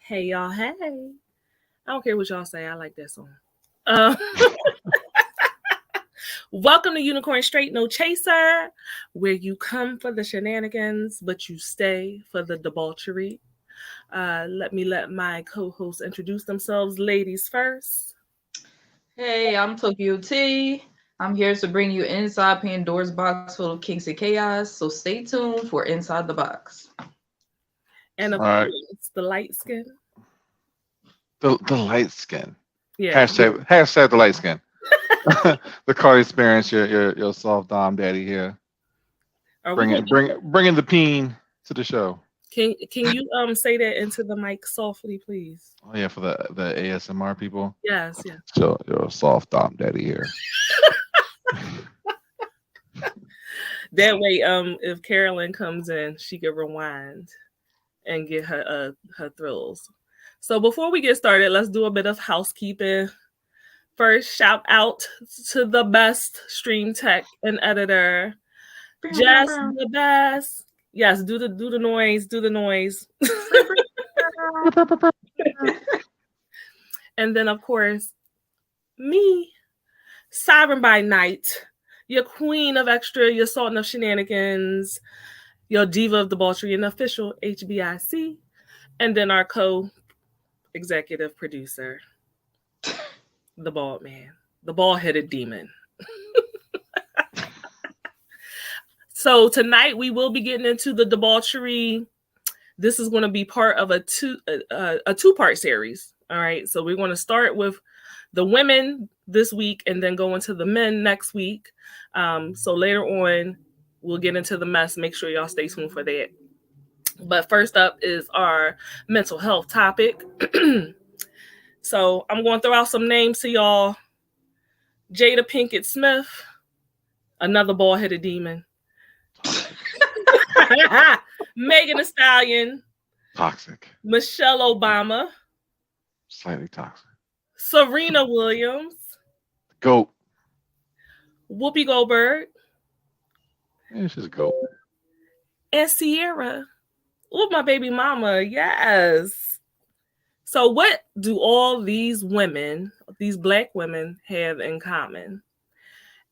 Hey y'all, hey. I don't care what y'all say, I like that song. Welcome to Unicorn Straight No Chaser, where you come for the shenanigans, but you stay for the debauchery. Let my co-hosts introduce themselves. Ladies first. Hey, I'm Tokyo T. I'm here to bring you inside Pandora's box full of kinks and chaos, so stay tuned for Inside the Box. And of course, it's the light skin. The light skin. Yeah. Hashtag the light skin. The Carty Experience, your soft dom daddy here. Bringing the peen to the show. Can you say that into the mic softly, please? Oh yeah, for the ASMR people. Yes, yeah. So you're a soft dom daddy here. That way, if Carolyn comes in, she can rewind and get her thrills. So before we get started, let's do a bit of housekeeping. First, shout out to the best stream tech and editor, Jess the best. Yes, do the noise, do the noise. And then of course, me, Siren by night, your queen of extra, your sultan of shenanigans, your diva of debauchery, and official HBIC, and then our co-executive producer, the bald man, the bald-headed demon. So tonight we will be getting into the debauchery. This is going to be part of a two-part series. All right, so we're going to start with the women this week and then go into the men next week. So later on, we'll get into the mess. Make sure y'all stay tuned for that. But first up is our mental health topic. So I'm going to throw out some names to y'all. Jada Pinkett Smith, another bald-headed demon. Megan Thee Stallion. Toxic. Michelle Obama. Slightly toxic. Serena Williams. Goat. Whoopi Goldberg. Yeah, she's a goat. And Sierra. Oh, my baby mama. Yes. So what do all these women, these Black women, have in common?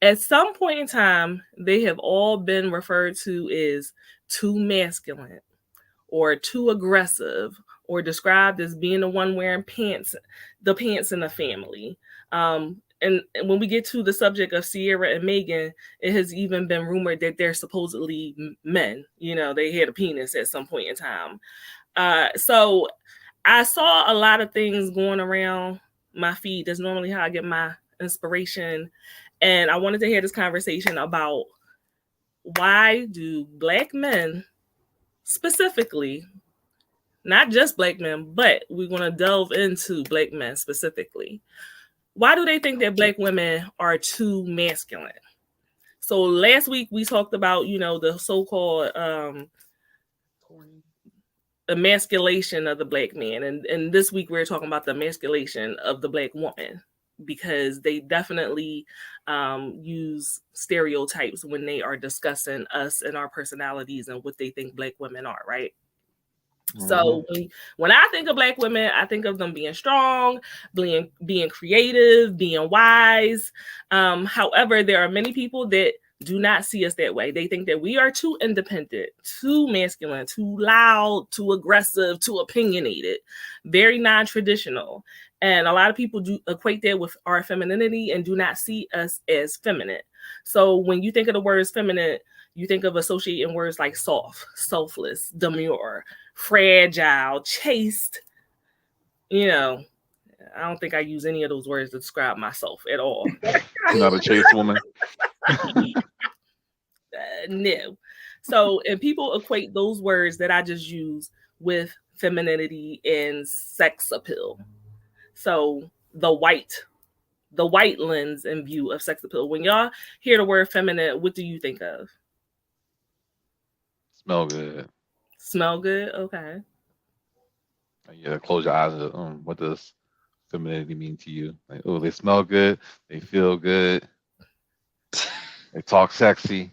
At some point in time, they have all been referred to as too masculine or too aggressive or described as being the one wearing the pants in the family. And when we get to the subject of Sierra and Megan, it has even been rumored that they're supposedly men. You know, they had a penis at some point in time. So I saw a lot of things going around my feed. That's normally how I get my inspiration. And I wanted to have this conversation about why do Black men specifically, not just Black men, but we're going to delve into Black men specifically. Why do they think that Black women are too masculine? So last week we talked about, the so-called emasculation of the Black man. And this week we're talking about the emasculation of the Black woman, because they definitely use stereotypes when they are discussing us and our personalities and what they think Black women are, right? Mm-hmm. So when I think of Black women, I think of them being strong, being creative, being wise. However, there are many people that do not see us that way. They think that we are too independent, too masculine, too loud, too aggressive, too opinionated, very non-traditional. And a lot of people do equate that with our femininity and do not see us as feminine. So when you think of the words feminine, you think of associating words like soft, selfless, demure, fragile, chaste. I don't think I use any of those words to describe myself at all. Not a chaste woman. No. So, and people equate those words that I just use with femininity and sex appeal. So the white lens and view of sex appeal. When y'all hear the word feminine, what do you think of? Smell good. Smell good? Okay. Yeah, close your eyes. What does femininity mean to you? Like, oh, they smell good. They feel good. They talk sexy.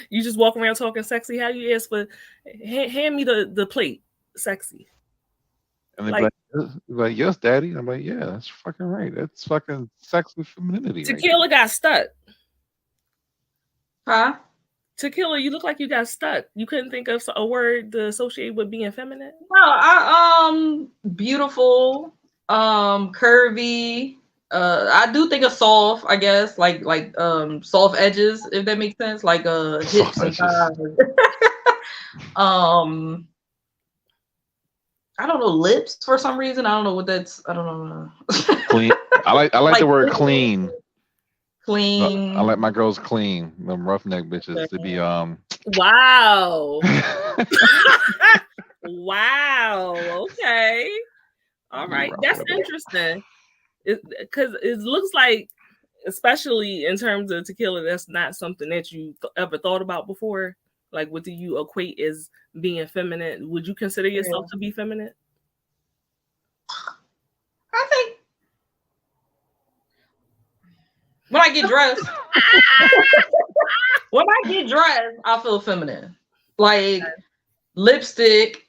You just walk around talking sexy. How you ask for, hand me the plate, sexy. And they're like, yes, daddy. I'm like, yeah, that's fucking right. That's fucking sex with femininity. Tequila right got stuck. Huh? Tequila, you look like you got stuck. You couldn't think of a word to associate with being feminine? No, beautiful, curvy. I do think of soft, I guess, like soft edges, if that makes sense, like hips and thighs. I don't know, lips for some reason. I don't know what that's. I don't know. Clean. I like the word clean. Clean. I like my girls clean. Them roughneck bitches to be Wow. Wow. Okay. All right. That's interesting. Because it looks like, especially in terms of tequila, that's not something that you ever thought about before. Like, what do you equate as being feminine? Would you consider yourself to be feminine? I think when I get dressed, I feel feminine. Like lipstick.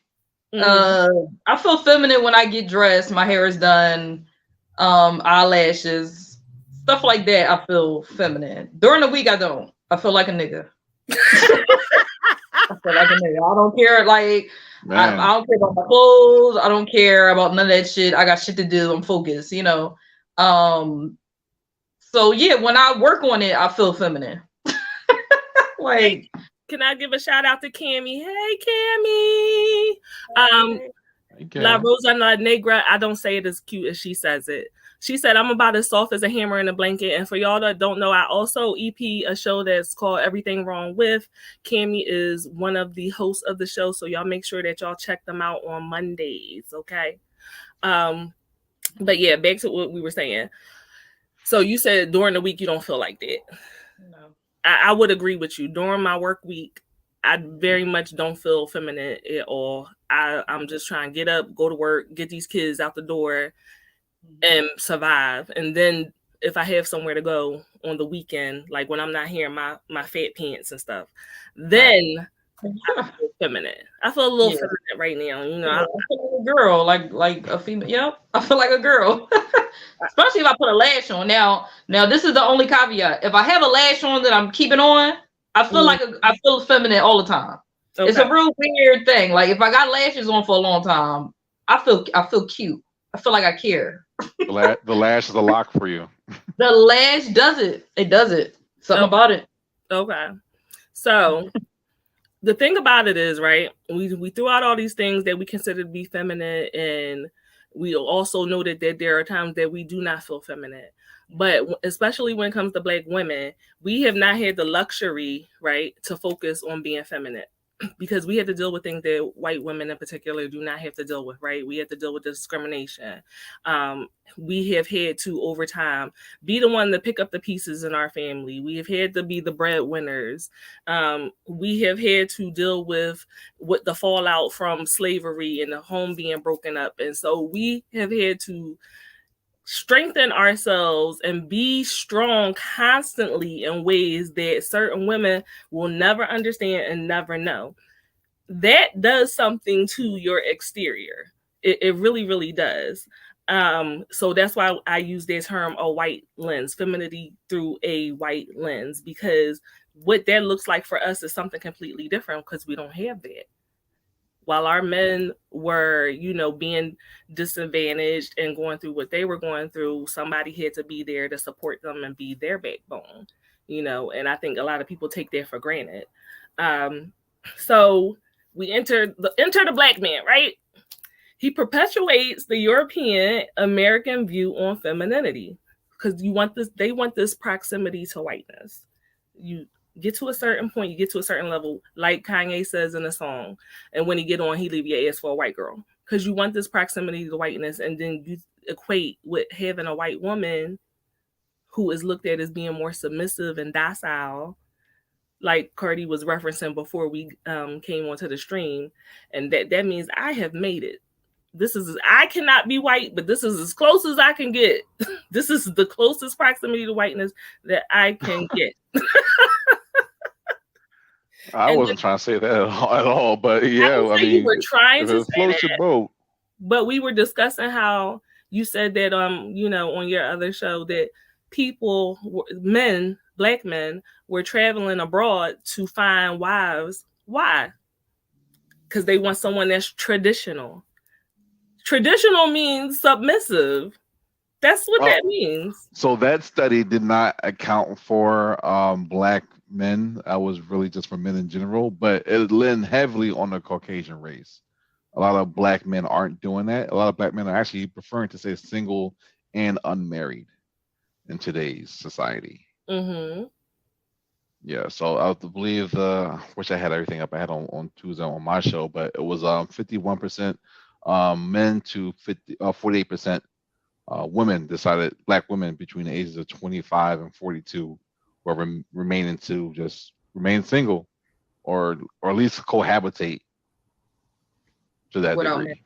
I feel feminine when I get dressed. My hair is done. Eyelashes, stuff like that. I feel feminine. During the week, I don't. I feel like a nigga. I don't care. Like I don't care about my clothes. I don't care about none of that shit. I got shit to do. I'm focused. You know. So yeah, when I work on it, I feel feminine. Like, can I give a shout out to Cammy? Hey, Cammy. La Rosa Negra. I don't say it as cute as she says it. She said, I'm about as soft as a hammer in a blanket. And for y'all that don't know, I also EP a show that's called Everything Wrong With. Cammy is one of the hosts of the show. So y'all make sure that y'all check them out on Mondays. Okay. But yeah, back to what we were saying. So you said during the week, you don't feel like that. No. I would agree with you. During my work week, I very much don't feel feminine at all. I'm just trying to get up, go to work, get these kids out the door, and survive. And then if I have somewhere to go on the weekend, like when I'm not here in my fat pants and stuff, then I feel feminine. I feel a little feminine right now. You know, I feel like a girl, like a female. Yep, I feel like a girl. Especially if I put a lash on. Now this is the only caveat. If I have a lash on that I'm keeping on, I feel I feel feminine all the time. Okay. It's a real weird thing. Like if I got lashes on for a long time, I feel cute. I feel like I care. The lash is a lock for you. The lash does it. It does it. Something about it. Okay. So the thing about it is, right, we threw out all these things that we consider to be feminine, and we also noted that there are times that we do not feel feminine. But especially when it comes to Black women, we have not had the luxury, right, to focus on being feminine, because we had to deal with things that white women in particular do not have to deal with, right? We have to deal with discrimination. We have had to, over time, be the one to pick up the pieces in our family. We have had to be the breadwinners. We have had to deal with the fallout from slavery and the home being broken up. And so we have had to strengthen ourselves and be strong constantly in ways that certain women will never understand and never know. That does something to your exterior. It really, really does. So that's why I use this term, a white lens, femininity through a white lens, because what that looks like for us is something completely different because we don't have that. While our men were, you know, being disadvantaged and going through what they were going through, somebody had to be there to support them and be their backbone, you know, and I think a lot of people take that for granted. So we enter the Black man, right? He perpetuates the European American view on femininity because they want this proximity to whiteness. You get to a certain point, you get to a certain level, like Kanye says in the song, and when he get on, he leave your ass for a white girl, because you want this proximity to whiteness, and then you equate with having a white woman who is looked at as being more submissive and docile, like Carty was referencing before we came onto the stream, and that means I have made it. I cannot be white, but this is as close as I can get. This is the closest proximity to whiteness that I can get. I wasn't trying to say that at all, but yeah, I mean, you were trying to say floats your boat. But we were discussing how you said that on your other show that black men were traveling abroad to find wives. Why? Because they want someone that's traditional. Traditional means submissive. That's what that means. So that study did not account for black men. I was really just for men in general, but it leaned heavily on the Caucasian race. A lot of black men aren't doing that. A lot of black men are actually preferring to say single and unmarried in today's society. Mm-hmm. Yeah, so I believe wish I had everything up. I had on Tuesday on my show, but it was 51% men to 48% women decided, black women between the ages of 25 and 42 were remaining to just remain single or at least cohabitate to that degree. Marriage.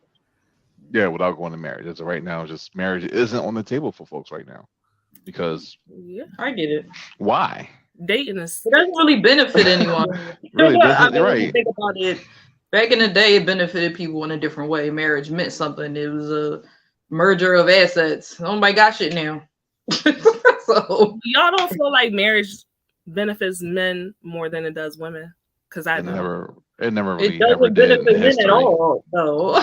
Yeah, without going to marriage. As of right now, just marriage isn't on the table for folks right now because I get it. Why? Dating is it doesn't really benefit anyone. Really doesn't, right? If you think about it, back in the day, it benefited people in a different way. Marriage meant something. It was a merger of assets. Nobody got shit now. So y'all don't feel like marriage benefits men more than it does women? Because it never really it doesn't benefit men at all, though.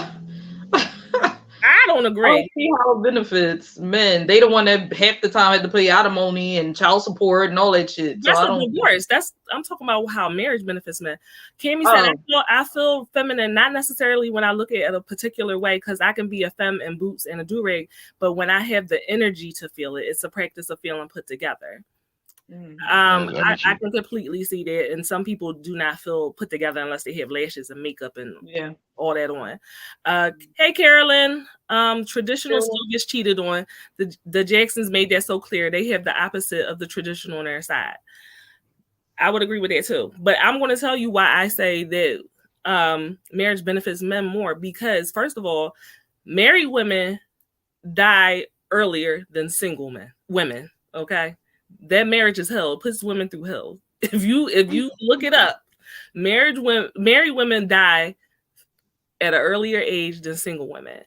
I don't agree. I don't see how it benefits men. They the one that half the time had to pay alimony and child support and all that shit. That's a divorce. I'm talking about how marriage benefits men. Cammy said, I feel feminine, not necessarily when I look at it a particular way, because I can be a femme in boots and a do-rag, but when I have the energy to feel it, it's a practice of feeling put together. I can completely see that, and some people do not feel put together unless they have lashes and makeup and all that on. Hey Carolyn, traditional still gets cheated on. The Jacksons made that so clear. They have the opposite of the traditional on their side. I would agree with that too, but I'm going to tell you why I say that marriage benefits men more, because first of all, married women die earlier than single women. Okay. That marriage is hell. It puts women through hell. If you look it up, married women die at an earlier age than single women,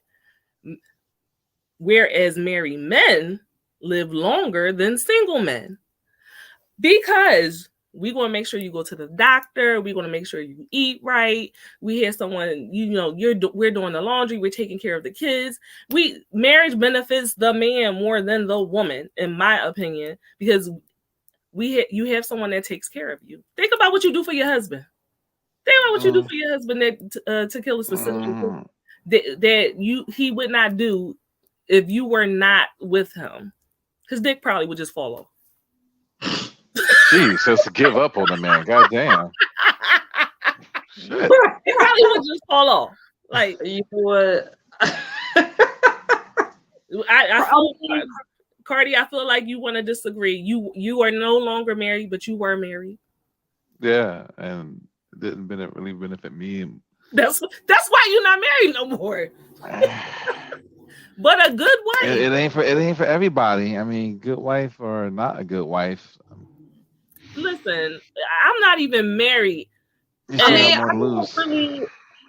whereas married men live longer than single men, because we're going to make sure you go to the doctor. We're going to make sure you eat right. We have someone, we're doing the laundry. We're taking care of the kids. Marriage benefits the man more than the woman, in my opinion, because you have someone that takes care of you. Think about what you do for your husband. Think about what you do for your husband that to kill a specific that he would not do if you were not with him. His dick probably would just fall off. Jeez, just to give up on the man. God damn. Shit. He probably would just fall off. Like, you know what? Carty, I feel like you want to disagree. You are no longer married, but you were married. Yeah, and it didn't really benefit me. That's why you're not married no more. But a good wife. It ain't for everybody. I mean, good wife or not a good wife. Listen, I'm not even married. I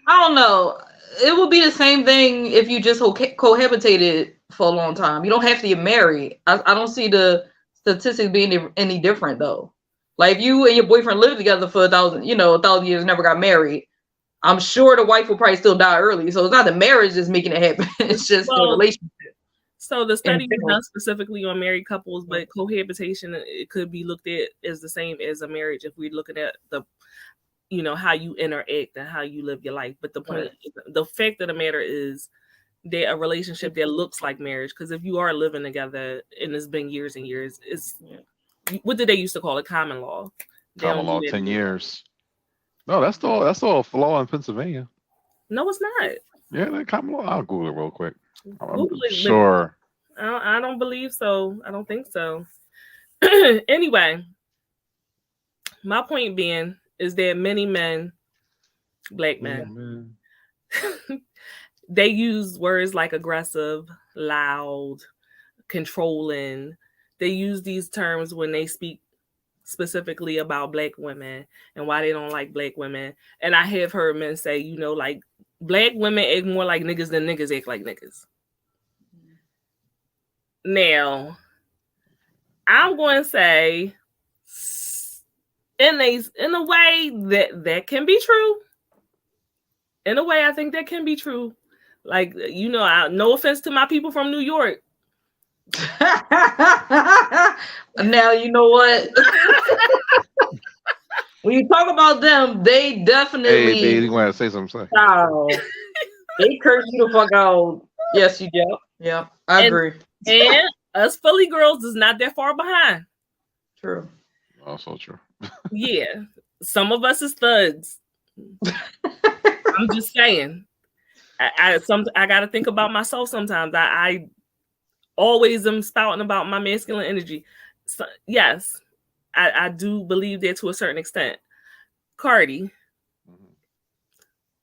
don't know. It would be the same thing if you just cohabitated for a long time. You don't have to get married. I don't see the statistics being any different though. Like if you and your boyfriend lived together for 1,000 years, never got married, I'm sure the wife will probably still die early. So it's not the marriage that's making it happen. It's just the relationship. So the study was done specifically on married couples, but cohabitation, it could be looked at as the same as a marriage if we're looking at how you interact and how you live your life. But the point, the fact of the matter is that a relationship that looks like marriage, because if you are living together and it's been years and years, it's what did they used to call it? Common law. Common law, 10 years. No, that's all a law in Pennsylvania. No, it's not. Yeah, that comment. I'll Google it real quick. I'm Google it, sure. I don't believe so. I don't think so. Anyway, my point being is that many men, black men, they use words like aggressive, loud, controlling. They use these terms when they speak specifically about black women and why they don't like black women. And I have heard men say, like black women act more like niggas than niggas act like niggas. Now, I'm going to say in a way that can be true. In a way, I think that can be true. Like, no offense to my people from New York. Now, you know what? When you talk about them, they definitely. Hey, babe, you want to say something? Oh, they curse you the fuck out. Yes, you do. Yeah, I agree. And us Philly girls is not that far behind. True. Also true. Yeah, some of us is thugs. I'm just saying. I got to think about myself sometimes. I always am spouting about my masculine energy. So, yes, I do believe that to a certain extent. Carty,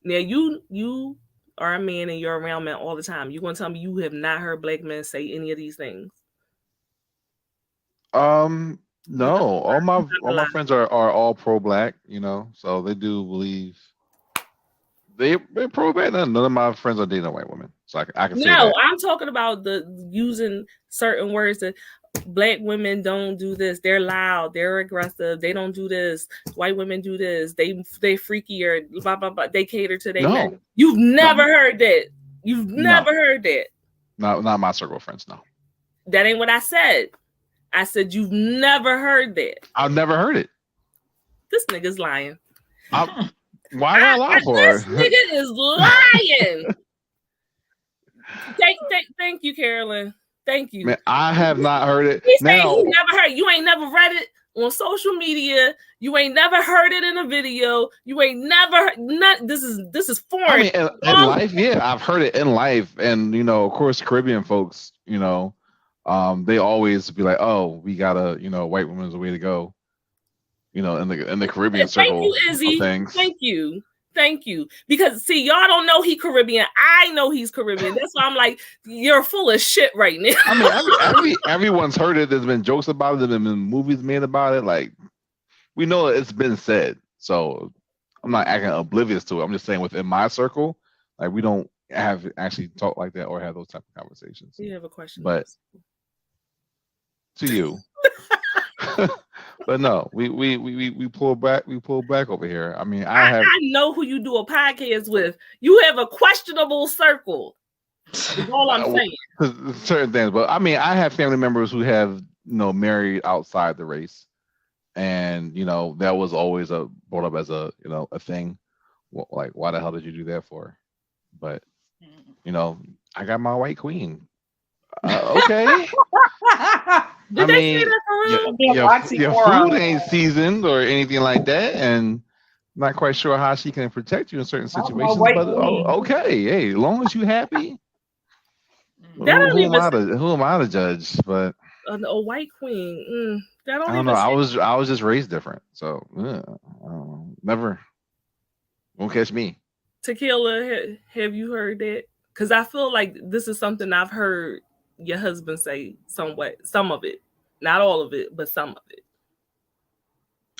now you are a man and you're around men all the time. You gonna tell me you have not heard black men say any of these things? No. All my friends are all pro-black. So they do believe they're pro-black. None of my friends are dating a white woman, so I can say that. No, I'm talking about the using certain words that black women don't do this. They're loud. They're aggressive. They don't do this. White women do this. They freakier. Blah blah blah. They cater to their men. You've never heard that. You've never heard that. Not my circle of friends. No. That ain't what I said. I said you've never heard that. I've never heard it. This nigga's lying. Why would I lie for? This nigga is lying. Thank you, Carolyn. Thank you. Man, I have not heard it. He's saying you never heard. You ain't never read it on social media. You ain't never heard it in a video. You ain't never. This is foreign. I mean, in life, yeah, I've heard it in life, and of course, Caribbean folks, they always be like, "Oh, we gotta, white woman's the way to go." In the Caribbean circle. Thank you, Izzy. Thank you. Because see, y'all don't know he Caribbean. I know he's Caribbean. That's why I'm like, you're full of shit right now. I mean, everyone's heard it. There's been jokes about it. There's been movies made about it. Like, we know it's been said. So I'm not acting oblivious to it. I'm just saying within my circle, like, we don't have actually talk like that or have those type of conversations. You have a question, but to you. But no, we pull back. We pull back over here. I mean, I know who you do a podcast with. You have a questionable circle. That's all I'm saying. Certain things, but I mean, I have family members who have married outside the race, and that was always brought up as a thing. Like, why the hell did you do that for? But I got my white queen. Okay. Did they say that for real? Your food ain't seasoned or anything like that, and not quite sure how she can protect you in certain situations. But okay, hey, as long as you happy, who am I to judge? But a white queen, I don't know. I was just raised different, so never won't catch me. Tequila, have you heard that? Because I feel like this is something I've heard your husband say somewhat, some of it, not all of it, but some of it.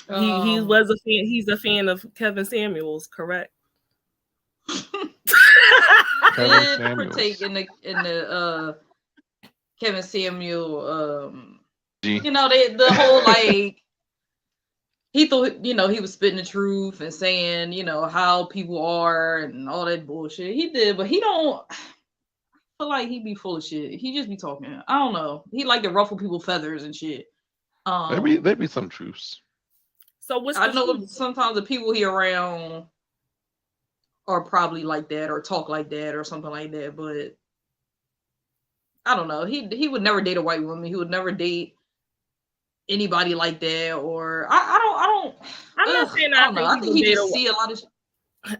He was a fan. He's a fan of Kevin Samuels, correct? Partake in the Kevin Samuel. The whole like he thought he was spitting the truth and saying how people are and all that bullshit. He did, but he don't. Feel like he be full of shit. He just be talking. I don't know. He like to ruffle people's feathers and shit. There be some truths. So I know sometimes the people he around are probably like that or talk like that or something like that, but I don't know. He would never date a white woman. He would never date anybody like that. Or I don't. I'm not saying I don't know. I think he just see a lot of.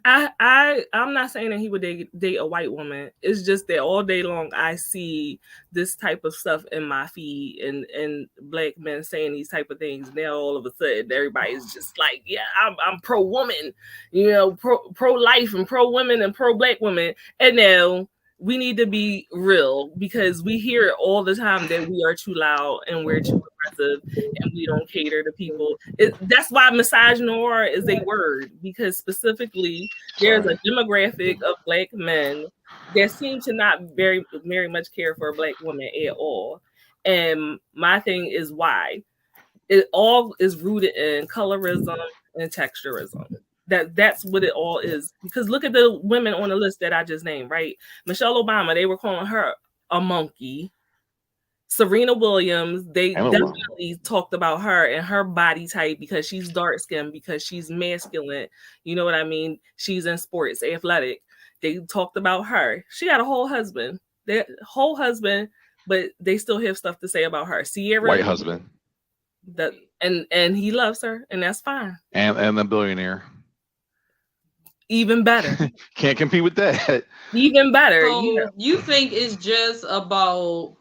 I'm not saying that he would date a white woman. It's just that all day long I see this type of stuff in my feed and black men saying these type of things. Now all of a sudden everybody's just like, yeah, I'm pro woman, you know, pro life and pro women and pro black women. And now we need to be real because we hear it all the time that we are too loud and we're too aggressive and we don't cater to people. That's why misogynoir is a word, because specifically there's a demographic of black men that seem to not very much care for a black woman at all. And my thing is why. It all is rooted in colorism and texturism. That's what it all is. Because look at the women on the list that I just named, right? Michelle Obama, they were calling her a monkey. Serena Williams, they definitely talked about her and her body type because she's dark skinned, because she's masculine. You know what I mean? She's in sports, athletic. They talked about her. She got a whole husband. But they still have stuff to say about her. Sierra, white husband. And he loves her, and that's fine. And a billionaire. Even better. Can't compete with that. Even better. So you think it's just about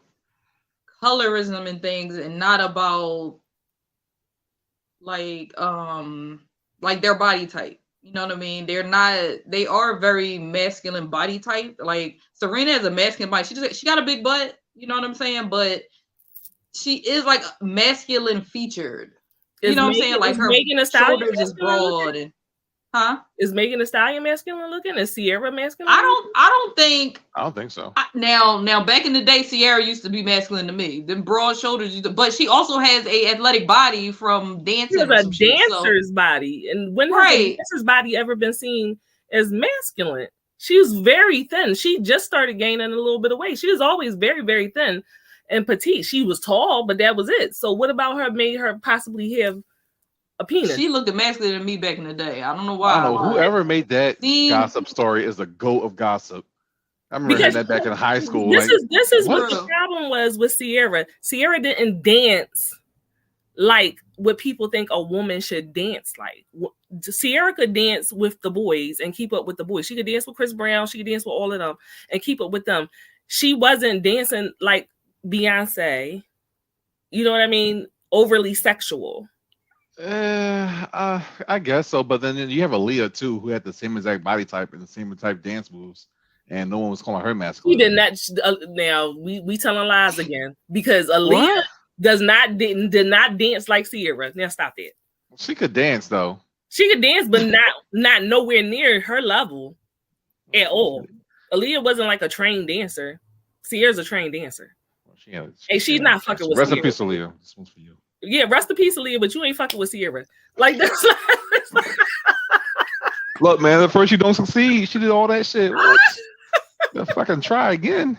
colorism and things and not about like their body type? You know what I mean? They are very masculine body type. Like Serena has a masculine body. She got a big butt, you know what I'm saying? But she is like masculine featured. You know what I'm saying? Like her shoulders is broad and Is Megan Thee Stallion masculine looking? Is Sierra masculine? I don't think so. Now back in the day, Sierra used to be masculine to me. Them broad shoulders, but she also has a athletic body from dancing. She has a dancer's body, and when has a dancer's body ever been seen as masculine? She's very thin. She just started gaining a little bit of weight. She was always very, very thin and petite. She was tall, but that was it. So what about her made her possibly have a penis? She looked masculine to me back in the day. I don't know why. I don't know. Whoever made that gossip story is the goat of gossip. I remember hearing that back in high school. This is what the problem was with Sierra. Sierra didn't dance like what people think a woman should dance like. Sierra could dance with the boys and keep up with the boys. She could dance with Chris Brown. She could dance with all of them and keep up with them. She wasn't dancing like Beyonce. You know what I mean? Overly sexual. I guess so, but then you have Aaliyah too, who had the same exact body type and the same type dance moves, and no one was calling her masculine. He did not. Now we telling lies again, because Aaliyah did not dance like Sierra. Now stop that. She could dance though. She could dance, but not nowhere near her level at all. Aaliyah wasn't like a trained dancer. Sierra's a trained dancer. She's not fucking with Rest Sierra. in peace, Aaliyah. This one's for you. Yeah, rest in peace, Aaliyah, but you ain't fucking with Sierra. Like that's Look, man, at first you don't succeed. She did all that shit. Fucking try again.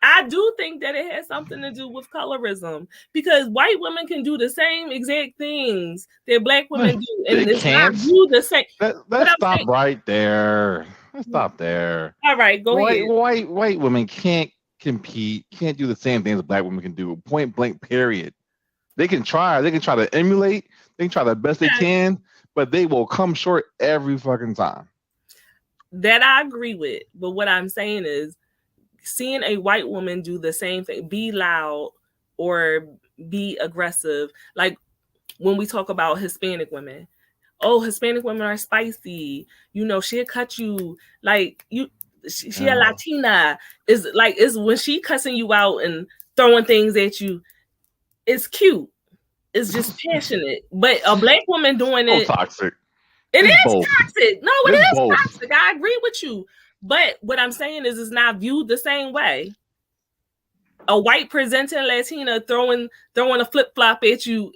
I do think that it has something to do with colorism, because white women can do the same exact things that black women do, and it's not do the same. Let's stop right there. Let's stop there. All right, go ahead. White women can't compete, can't do the same things that black women can do. Point blank, period. They can try to emulate, they can try the best they can, but they will come short every fucking time. That I agree with. But what I'm saying is, seeing a white woman do the same thing, be loud or be aggressive, like when we talk about Hispanic women. Oh, Hispanic women are spicy. You know, she'll cut you like you. She a Latina. Is when she cussing you out and throwing things at you. It's cute. It's just passionate. But a black woman doing it, toxic. It is toxic. No, it is toxic. I agree with you. But what I'm saying is, it's not viewed the same way. A white presenting Latina throwing a flip flop at you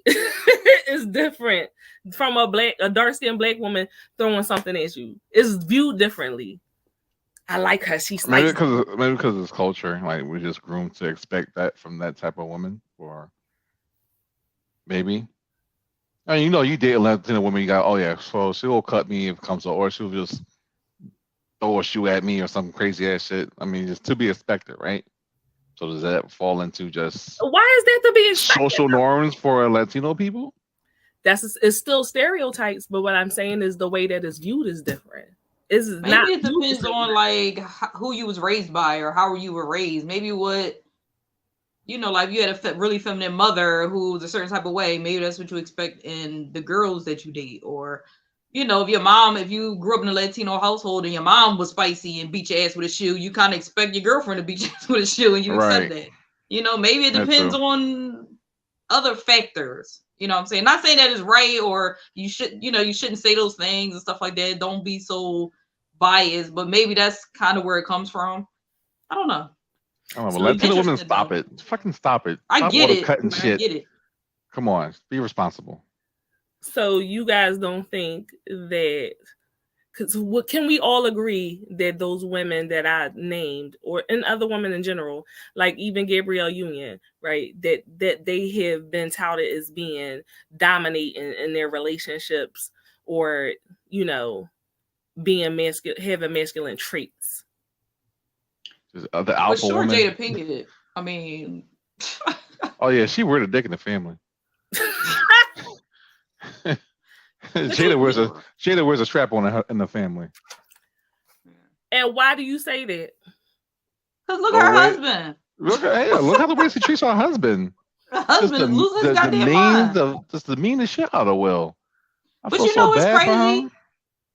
is different from a dark skinned black woman throwing something at you. It's viewed differently. I like her. She's maybe because it's culture. Like we're just groomed to expect that from that type of woman, or maybe. I mean, you date a Latina woman, you got, oh yeah, so she'll cut me if it comes to, or she'll just throw a shoe at me or some crazy ass shit. I mean, just to be expected, right? So does that fall into just why is that to be expected? Social norms for Latino people? It's still stereotypes, but what I'm saying is the way that it's viewed is different. It's Maybe not. it depends on like who you was raised by or how you were raised. Maybe what, you know, like you had a really feminine mother who was a certain type of way. Maybe that's what you expect in the girls that you date. Or, you know, if you grew up in a Latino household and your mom was spicy and beat your ass with a shoe, you kind of expect your girlfriend to beat your ass with a shoe, and you accept that. You know, maybe it depends on other factors. You know what I'm saying? Not saying that is right, or you shouldn't say those things and stuff like that. Don't be so biased, but maybe that's kind of where it comes from. I don't know. I don't know, but Latino women, stop it. Fucking stop it. I get it. Cutting shit. I get it. Come on, be responsible. So you guys don't think that, because can we all agree that those women that I named, or and other women in general, like even Gabrielle Union, right, that they have been touted as being dominating in their relationships, or, you know, being masculine, having masculine traits? Just the alpha woman. Jada Pinkett. I mean, oh yeah, she wears a dick in the family. Jada wears a strap on in the family. And why do you say that? Because look at her husband. Look how the way she treats her husband. Her husband is losing his goddamn mind. Just the meanest shit out of Will. But you know what's crazy?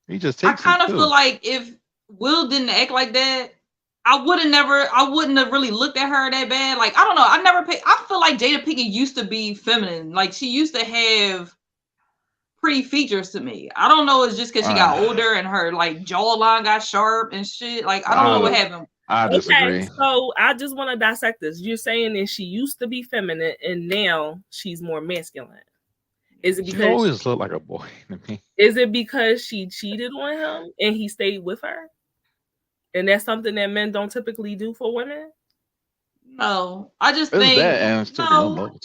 He just takes. I kind of feel like if Will didn't act like that, I wouldn't have really looked at her that bad. Like, I don't know. I feel like Jada Pinkett used to be feminine. Like, she used to have pretty features to me. I don't know. It's just because she got older and her like jawline got sharp and shit. Like, I don't know what happened. I disagree. Okay, so I just want to dissect this. You're saying that she used to be feminine and now she's more masculine. Is it because she always looked like a boy to me? Is it because she cheated on him and he stayed with her? And that's something that men don't typically do for women? No, I just think that, and no.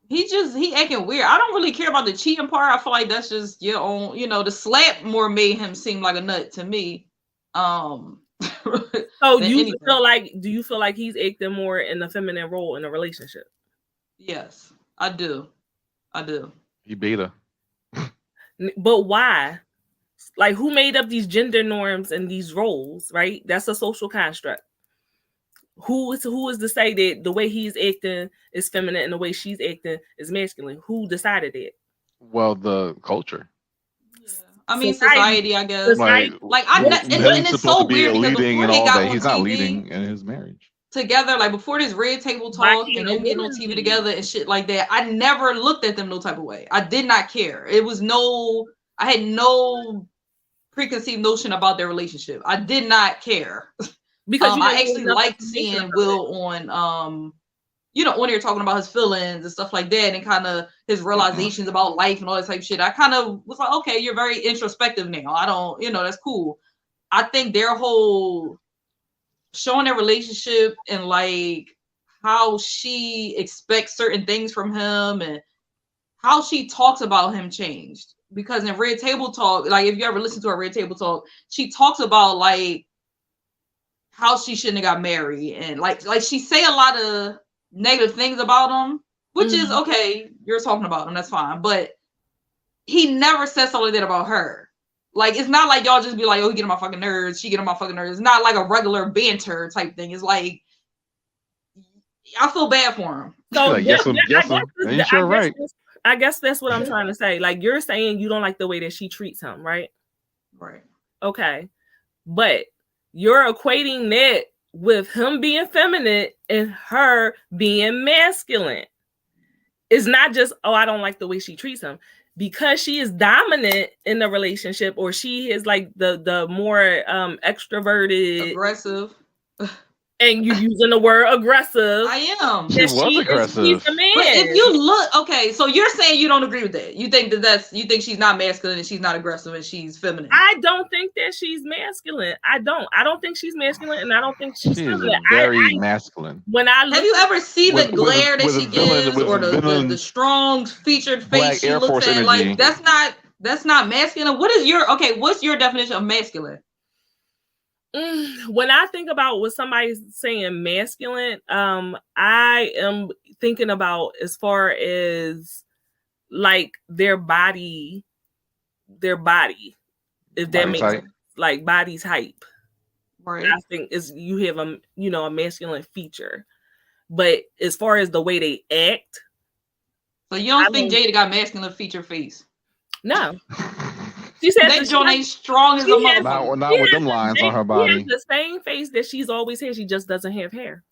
He acting weird. I don't really care about the cheating part. I feel like that's just your own, you know, the slap more made him seem like a nut to me. So do you feel like he's acting more in the feminine role in a relationship? Yes, I do. He beat her. But why? Like, who made up these gender norms and these roles, right? That's a social construct. Who is to say that the way he's acting is feminine and the way she's acting is masculine? Who decided that? Well, the culture. Yeah. I mean, society, I guess. And it's so weird because leading and all that. He's not leading in his marriage. Together, like before this red table talk and them getting on TV together and shit like that, I never looked at them no type of way. I did not care. I had no preconceived notion about their relationship. I did not care. Because I actually liked seeing Will on on here talking about his feelings and stuff like that, and kind of his realizations about life and all that type of shit. I kind of was like, okay, you're very introspective now. I don't, that's cool. I think their whole showing their relationship and like how she expects certain things from him and how she talks about him changed. Because in Red Table Talk, like if you ever listen to her Red Table Talk, she talks about like how she shouldn't have got married, and like she say a lot of negative things about him, which is okay. You're talking about him, that's fine, but he never says something like that about her. Like, it's not like y'all just be like, oh, he get on my fucking nerves, she get on my fucking nerves. It's not like a regular banter type thing. It's like, I feel bad for him. So like, yes, you're right. I guess that's what I'm trying to say. Like, you're saying you don't like the way that she treats him, right? Right. Okay, but you're equating that with him being feminine and her being masculine. It's not just, oh, I don't like the way she treats him. Because she is dominant in the relationship, or she is like the more extroverted, aggressive. And you're using the word aggressive. I am. She was aggressive. She's the man. But if you look, okay, so you're saying you don't agree with that. You think you think she's not masculine and she's not aggressive and she's feminine. I don't think that she's masculine. I don't think she's masculine, and I don't think she's feminine. Very masculine. When I have you ever seen the glare that she gives, or the strong featured face she looks at? Like, that's not masculine. What's your definition of masculine? When I think about what somebody's saying masculine, I am thinking about as far as like their body, if that makes sense. like body type. Right. I think is you have a masculine feature. But as far as the way they act, so you don't think Jada got masculine feature face? No. She said that joint ain't strong as a motherfucker. Not with them lines on her body. She has the same face that she's always had. She just doesn't have hair.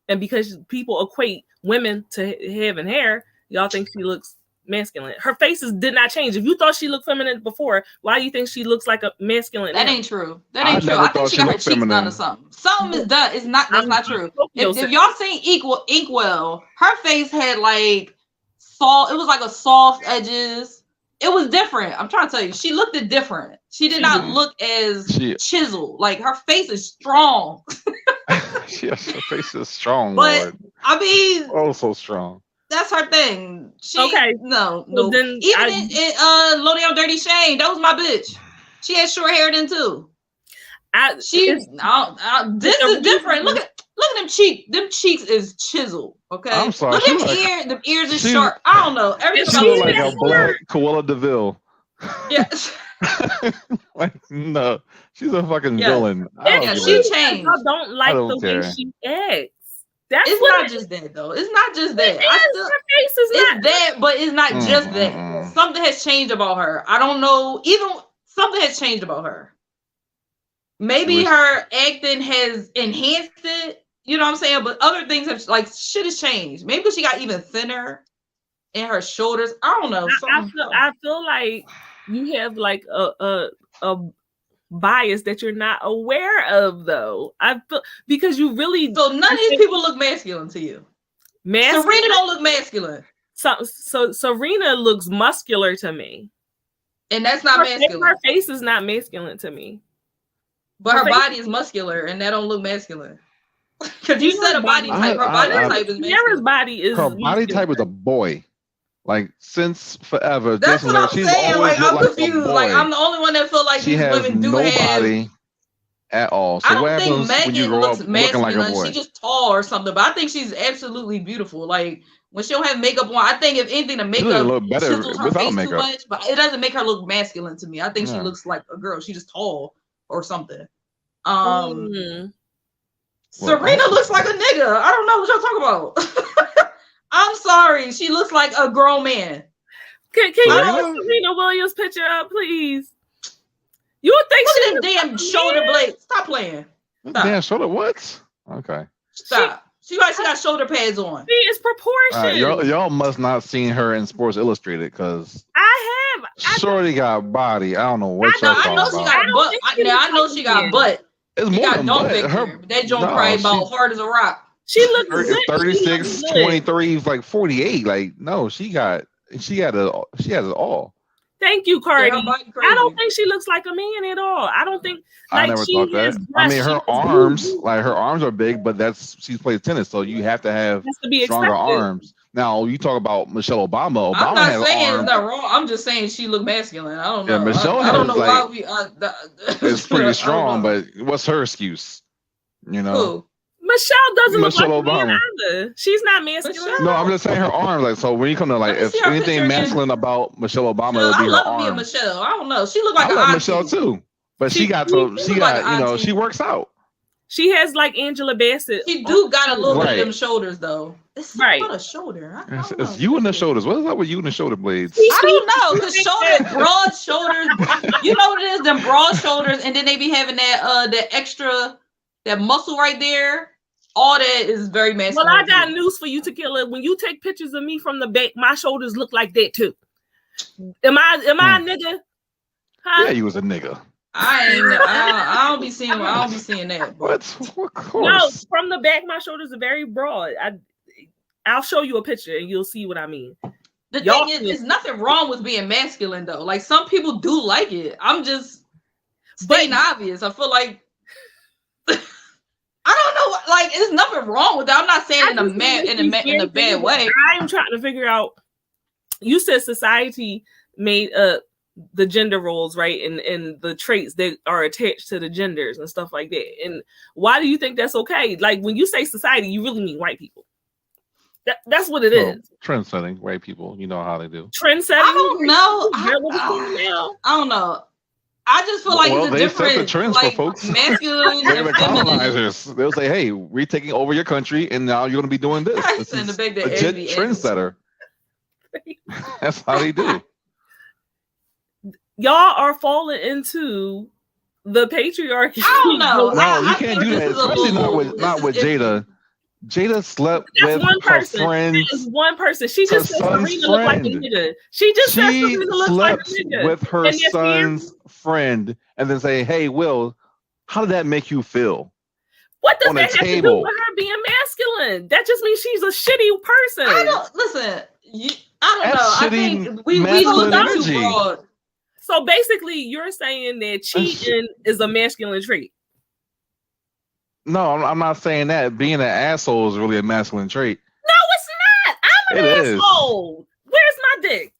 And because people equate women to having hair, y'all think she looks masculine. Her faces did not change. If you thought she looked feminine before, why do you think she looks like a masculine? That ain't true. That ain't true. I think she got her cheeks done or something. Something is done. It's not. That's not true. If y'all seen Inkwell, her face had like soft. It was like a soft edges. It was different. I'm trying to tell you, she looked different. She did not look as chiseled. Like her face is strong. Yes, her face is strong. But Lord. I mean, oh, so strong. That's her thing. No. Well, then even in Low Down Dirty Shane, that was my bitch. She had short hair then too. This is different. Look at them cheeks. Them cheeks is chiseled. Okay. I'm sorry. Look at them them ears is short. I don't know. Everything she look like a black Cruella DeVille. Yes. Like no, she's a fucking villain. She changed. I don't like the way she acts. It's not just that though. It's not just that. It's that, but it's not just that. Something has changed about her. I don't know. Even something has changed about her. Maybe her acting has enhanced it. You know what I'm saying? But other things have shit has changed. Maybe she got even thinner in her shoulders. I don't know. I feel like you have like a bias that you're not aware of, though. I feel because you really none of these people look masculine to you. Serena don't look masculine. So Serena looks muscular to me, and that's not masculine. Her face is not masculine to me, but her body is muscular, and that don't look masculine. Because you said a body type. Her body type is masculine. Her body type is a boy. Like since forever. That's what I'm saying. Like I'm confused. Like I'm the only one that feel like these women do have body at all. So I don't think Megan looks masculine. Like she's just tall or something. But I think she's absolutely beautiful. Like when she don't have makeup on, I think if anything, the makeup look better chisels her face too much. But it doesn't make her look masculine to me. I think she looks like a girl. She's just tall or something. Serena looks like a nigga. I don't know what y'all talking about. I'm sorry. She looks like a grown man. Can you put Serena Williams picture up, please? You would think she them damn shoulder blades. Stop playing. Stop. Damn shoulder what? Okay. Stop. She got shoulder pads on. See, it's proportion. Y'all must not seen her in Sports Illustrated because I have. Shorty got body. I don't know what y'all talking about. She got butt. I know she got butt. It's more than butt. That joint probably about hard as a rock. She looks good. 36, 23, like 48. Like no, she has it all. Thank you, Carty. I don't think she looks like a man at all. I don't think. I never thought that. I mean, her arms are big, but she's played tennis, so you have to have stronger arms. Now you talk about Michelle Obama. I'm not saying it's not wrong. I'm just saying she looked masculine. I don't know. Yeah, Michelle I don't know why we. It's pretty strong, but what's her excuse? You know. Who? Michelle doesn't look like Obama either. She's not masculine. No, I'm just saying her arms. Like, so when you come to if anything masculine about Michelle Obama, it would be her arms. I love Michelle. I don't know. She look like I love Michelle too, but she works out. She has like Angela Bassett. She do got a little bit of them shoulders though. It's not a shoulder. It's you and the shoulders. What is up with you and the shoulder blades? I don't know. Because broad shoulders. You know what it is? Them broad shoulders, and then they be having that extra muscle right there. All that is very masculine. Well, I got news for you, Tequila. When you take pictures of me from the back, my shoulders look like that too. Am I a nigga? Huh? Yeah, you was a nigga. I don't be seeing that. What? Of course. No, from the back, my shoulders are very broad. I'll show you a picture and you'll see what I mean. The thing is, there's nothing wrong with being masculine though. Like some people do like it. I'm just stating obvious. I feel like I don't know. Like, there's nothing wrong with that. I'm not saying in a bad way. I'm trying to figure out. You said society made the gender roles, right, and the traits that are attached to the genders and stuff like that. And why do you think that's okay? Like when you say society, you really mean white people. That's what it is. Trend setting, white people. You know how they do. Trend setting. I don't know. I don't know. I just feel like it's a they set the different, trends like, for folks. masculine They're and the feminine. colonizers. They'll say, "Hey, we're taking over your country, and now you're going to be doing this." This Send the is big to legit Andy trendsetter. That's how they do. Y'all are falling into the patriarchy. I don't know. No, you I can't think do this that, is a especially little- not with this is Jada. Jada slept That's with one her person. That friends. is one person. She just said son's Serena looked like a friend. nigga. She just said She Serena looks like a slept nigga. with her And that's son's friend, and then say, "Hey, Will, how did that make you feel?" What does On a that have to do table. with her being masculine? That just means she's a shitty person. I don't listen. I don't That's know. I shitty think we masculine look at energy. too broad. So basically, you're saying that cheating is a masculine trait. No, I'm not saying that. Being an asshole is really a masculine trait. No, it's not. I'm an It is. asshole. Where's my dick?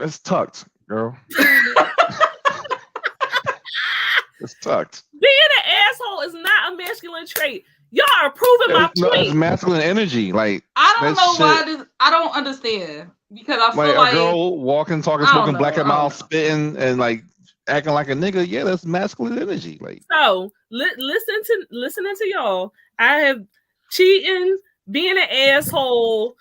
It's tucked, girl. It's tucked. Being an asshole is not a masculine trait. Y'all are proving my No, it's point. masculine energy. Like I don't that know why shit- this. I don't understand because I feel like like a girl walking, talking, I don't smoking black know, and I don't mouth, know. spitting, and like acting like a nigga. Yeah, that's masculine energy. Like So listening to y'all, I have cheating, being an asshole,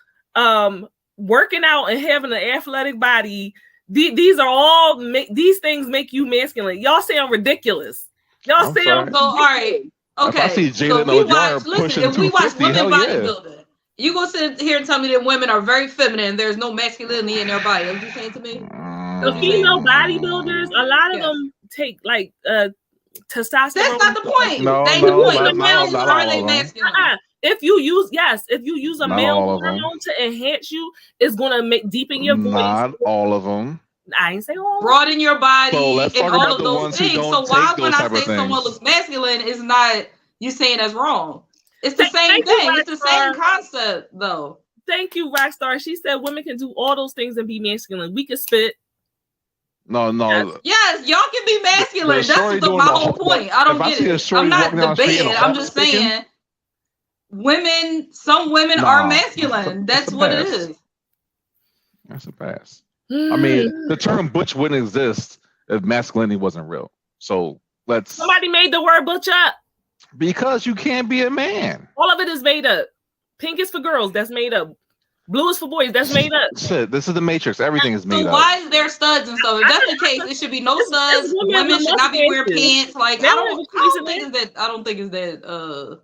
working out and having an athletic body. These are all these things make you masculine. Y'all sound ridiculous. Y'all I'm sound sorry. so. All right, If I okay. see Jada So in we the yard watch. Listen, pushing if we watch 250, women hell yeah. bodybuilding, you gonna sit here and tell me that women are very feminine. There's no masculinity in their body. Are you saying to me? The female bodybuilders, a lot of Yes. them take like testosterone. That's not the point. No, They no, the point. not The all- males not are all they of them. masculine? If you use a Not male all of them. hormone to enhance you, it's gonna deepen your voice. Not all of them. I ain't say all. Broaden your body So let's and talk all about of the those ones who things. don't So why take when those I type of say someone things. looks masculine is not you saying that's wrong. It's the same Thank you, thing. It's the same Rockstar. concept though. Thank you, Rockstar. She said women can do all those things and be masculine. We can spit. No. Yes, y'all can be masculine. The shorty That's doing my the whole whole- point. I don't if I get see a it. shorty I'm not walking down the street debating. and I'm hawk just sticking, saying some women Nah, are masculine. that's That's a what it pass. is. That's a pass. I mean, the term butch wouldn't exist if masculinity wasn't real. So let's Somebody made the word butch up. because you can't be a man. All of it is made up. Pink is for girls. That's made up. Blue is for boys. That's made up. Shit, this is the Matrix. Everything is made So up. why is there studs and stuff? If that's the case, it should be no studs. women Women with should not be wearing mustaches. pants. Like They I don't don't have a crease in think it's that. I don't think it's that.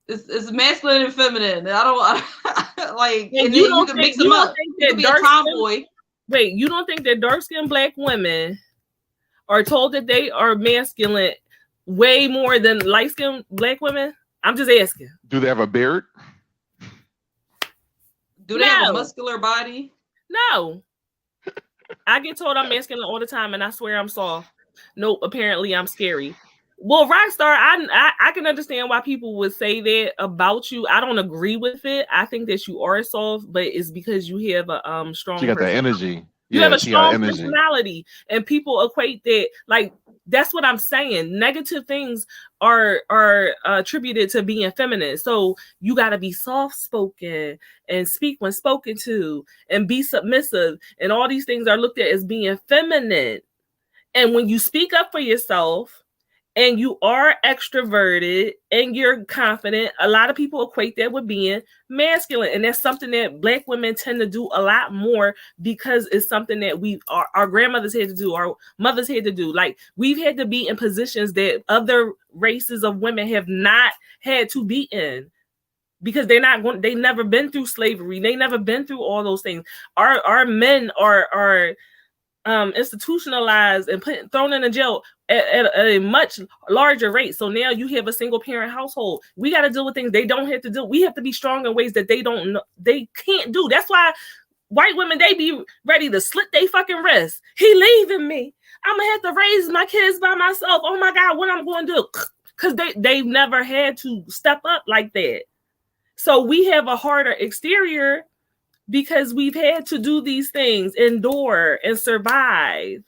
It's masculine and feminine. I don't like. And you then don't you can think- mix you them don't up. think You that can be a dark tomboy. Wait, you don't think that dark-skinned black women are told that they are masculine way more than light-skinned black women? I'm just asking. Do they have a beard? Do they have a No. muscular body? No. I get told I'm masculine all the time, and I swear I'm soft. Nope, apparently I'm scary. Well, Rockstar, I can understand why people would say that about you. I don't agree with it. I think that you are soft, but it's because you have a strong. She got that personality. energy. You Yeah, have a she got strong energy. personality, and people equate that. Like that's what I'm saying. Negative things are attributed to being feminine. So you got to be soft spoken and speak when spoken to, and be submissive, and all these things are looked at as being feminine. And when you speak up for yourself, and you are extroverted and you're confident, a lot of people equate that with being masculine. And that's something that black women tend to do a lot more because it's something that our grandmothers had to do, our mothers had to do. Like we've had to be in positions that other races of women have not had to be in. Because they never been through slavery. They never been through all those things. Our men are institutionalized and thrown in a jail at a much larger rate. So now you have a single parent household. We got to deal with things they don't have to do. We have to be strong in ways that they can't do. That's why white women, they be ready to slit their fucking wrists. He leaving me. I'm gonna have to raise my kids by myself. Oh my God, what I'm going to do? Because they've never had to step up like that. So we have a harder exterior because we've had to do these things, endure and survive.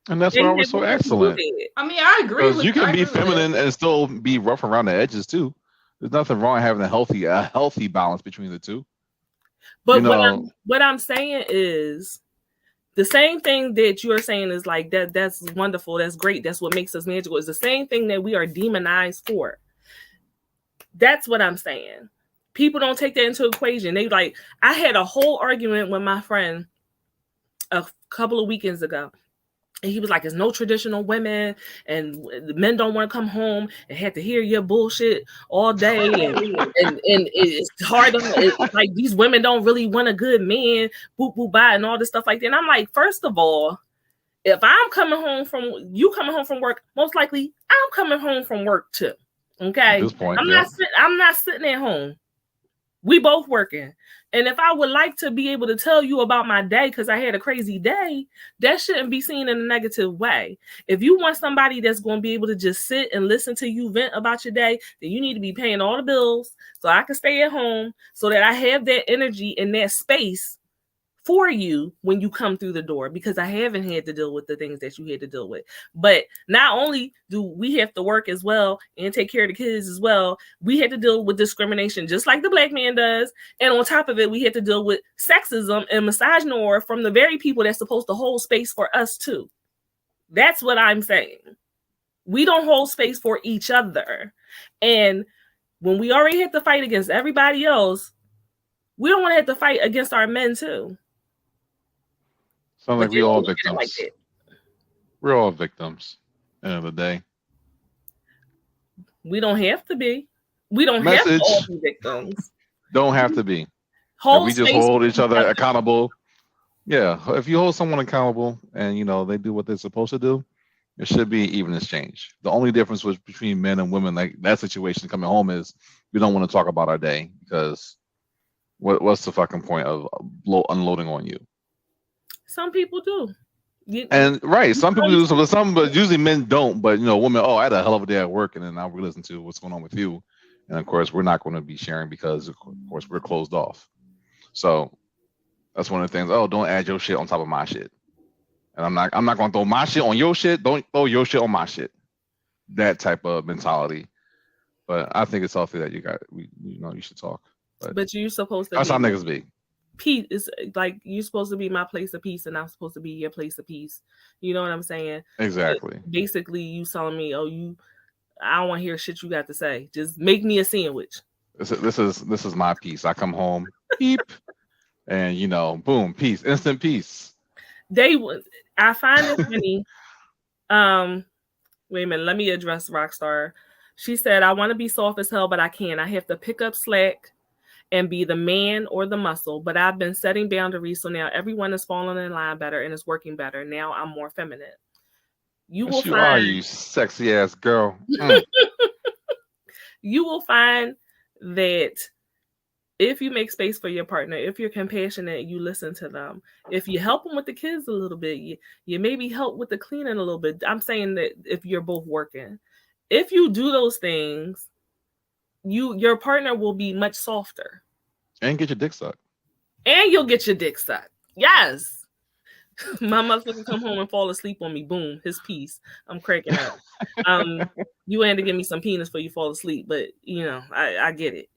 And that's why we're so excellent. I mean, I agree. Because you can be feminine and still be rough around the edges too. There's nothing wrong having a healthy balance between the two. But what I'm saying is The same thing that you're saying is like that's wonderful, that's great, that's what makes us magical, is the same thing that we are demonized for. That's what I'm saying. People don't take that into equation. They like, I had a whole argument with my friend a couple of weekends ago. And he was like, "There's no traditional women, and the men don't want to come home and have to hear your bullshit all day, and it's hard. It's like these women don't really want a good man, boop boop bye, and all this stuff like that." And I'm like, first of all, if I'm coming home from work, most likely I'm coming home from work too. Okay, at this point, I'm not sitting at home. We both working. And if I would like to be able to tell you about my day because I had a crazy day, that shouldn't be seen in a negative way. If you want somebody that's going to be able to just sit and listen to you vent about your day, then you need to be paying all the bills so I can stay at home so that I have that energy and that space for you when you come through the door, because I haven't had to deal with the things that you had to deal with. But not only do we have to work as well and take care of the kids as well, we had to deal with discrimination just like the black man does. And on top of it, we had to deal with sexism and misogyny from the very people that's supposed to hold space for us too. That's what I'm saying. We don't hold space for each other. And when we already have to fight against everybody else, we don't want to have to fight against our men too. Sounds like we all victims. Like we're all victims. End of the day, we don't have to be. We don't have to all be victims. Don't have to be. We just hold each other accountable. Yeah, if you hold someone accountable and they do what they're supposed to do, it should be even exchange. The only difference was between men and women, like that situation coming home, is we don't want to talk about our day because what's the fucking point of unloading on you? Some people do. And right, some people do, but usually men don't. But women, I had a hell of a day at work, and then I'll listen to what's going on with you. And of course, we're not going to be sharing because, of course, we're closed off. So that's one of the things. Oh, don't add your shit on top of my shit. And I'm not going to throw my shit on your shit. Don't throw your shit on my shit. That type of mentality. But I think it's healthy that you should talk. But you're supposed to. That's how niggas be. Peace is like, you're supposed to be my place of peace and I'm supposed to be your place of peace. You know what I'm saying? Exactly. But basically, you telling me, I don't want to hear shit you got to say. Just make me a sandwich. This is my peace. I come home, beep, and boom, peace, instant peace. I find it funny. Wait a minute, let me address Rockstar. She said, "I want to be soft as hell, but I can't. I have to pick up slack and be the man or the muscle, but I've been setting boundaries, so now everyone is falling in line better and is working better. Now I'm more feminine." You sexy ass girl. You will find that if you make space for your partner, if you're compassionate, you listen to them. If you help them with the kids a little bit, you maybe help with the cleaning a little bit. I'm saying that if you're both working, if you do those things, your partner will be much softer. And get your dick sucked. And you'll get your dick sucked. Yes. My motherfucker come home and fall asleep on me. Boom, his piece. I'm cracking up. You had to give me some penis before you fall asleep, but I get it.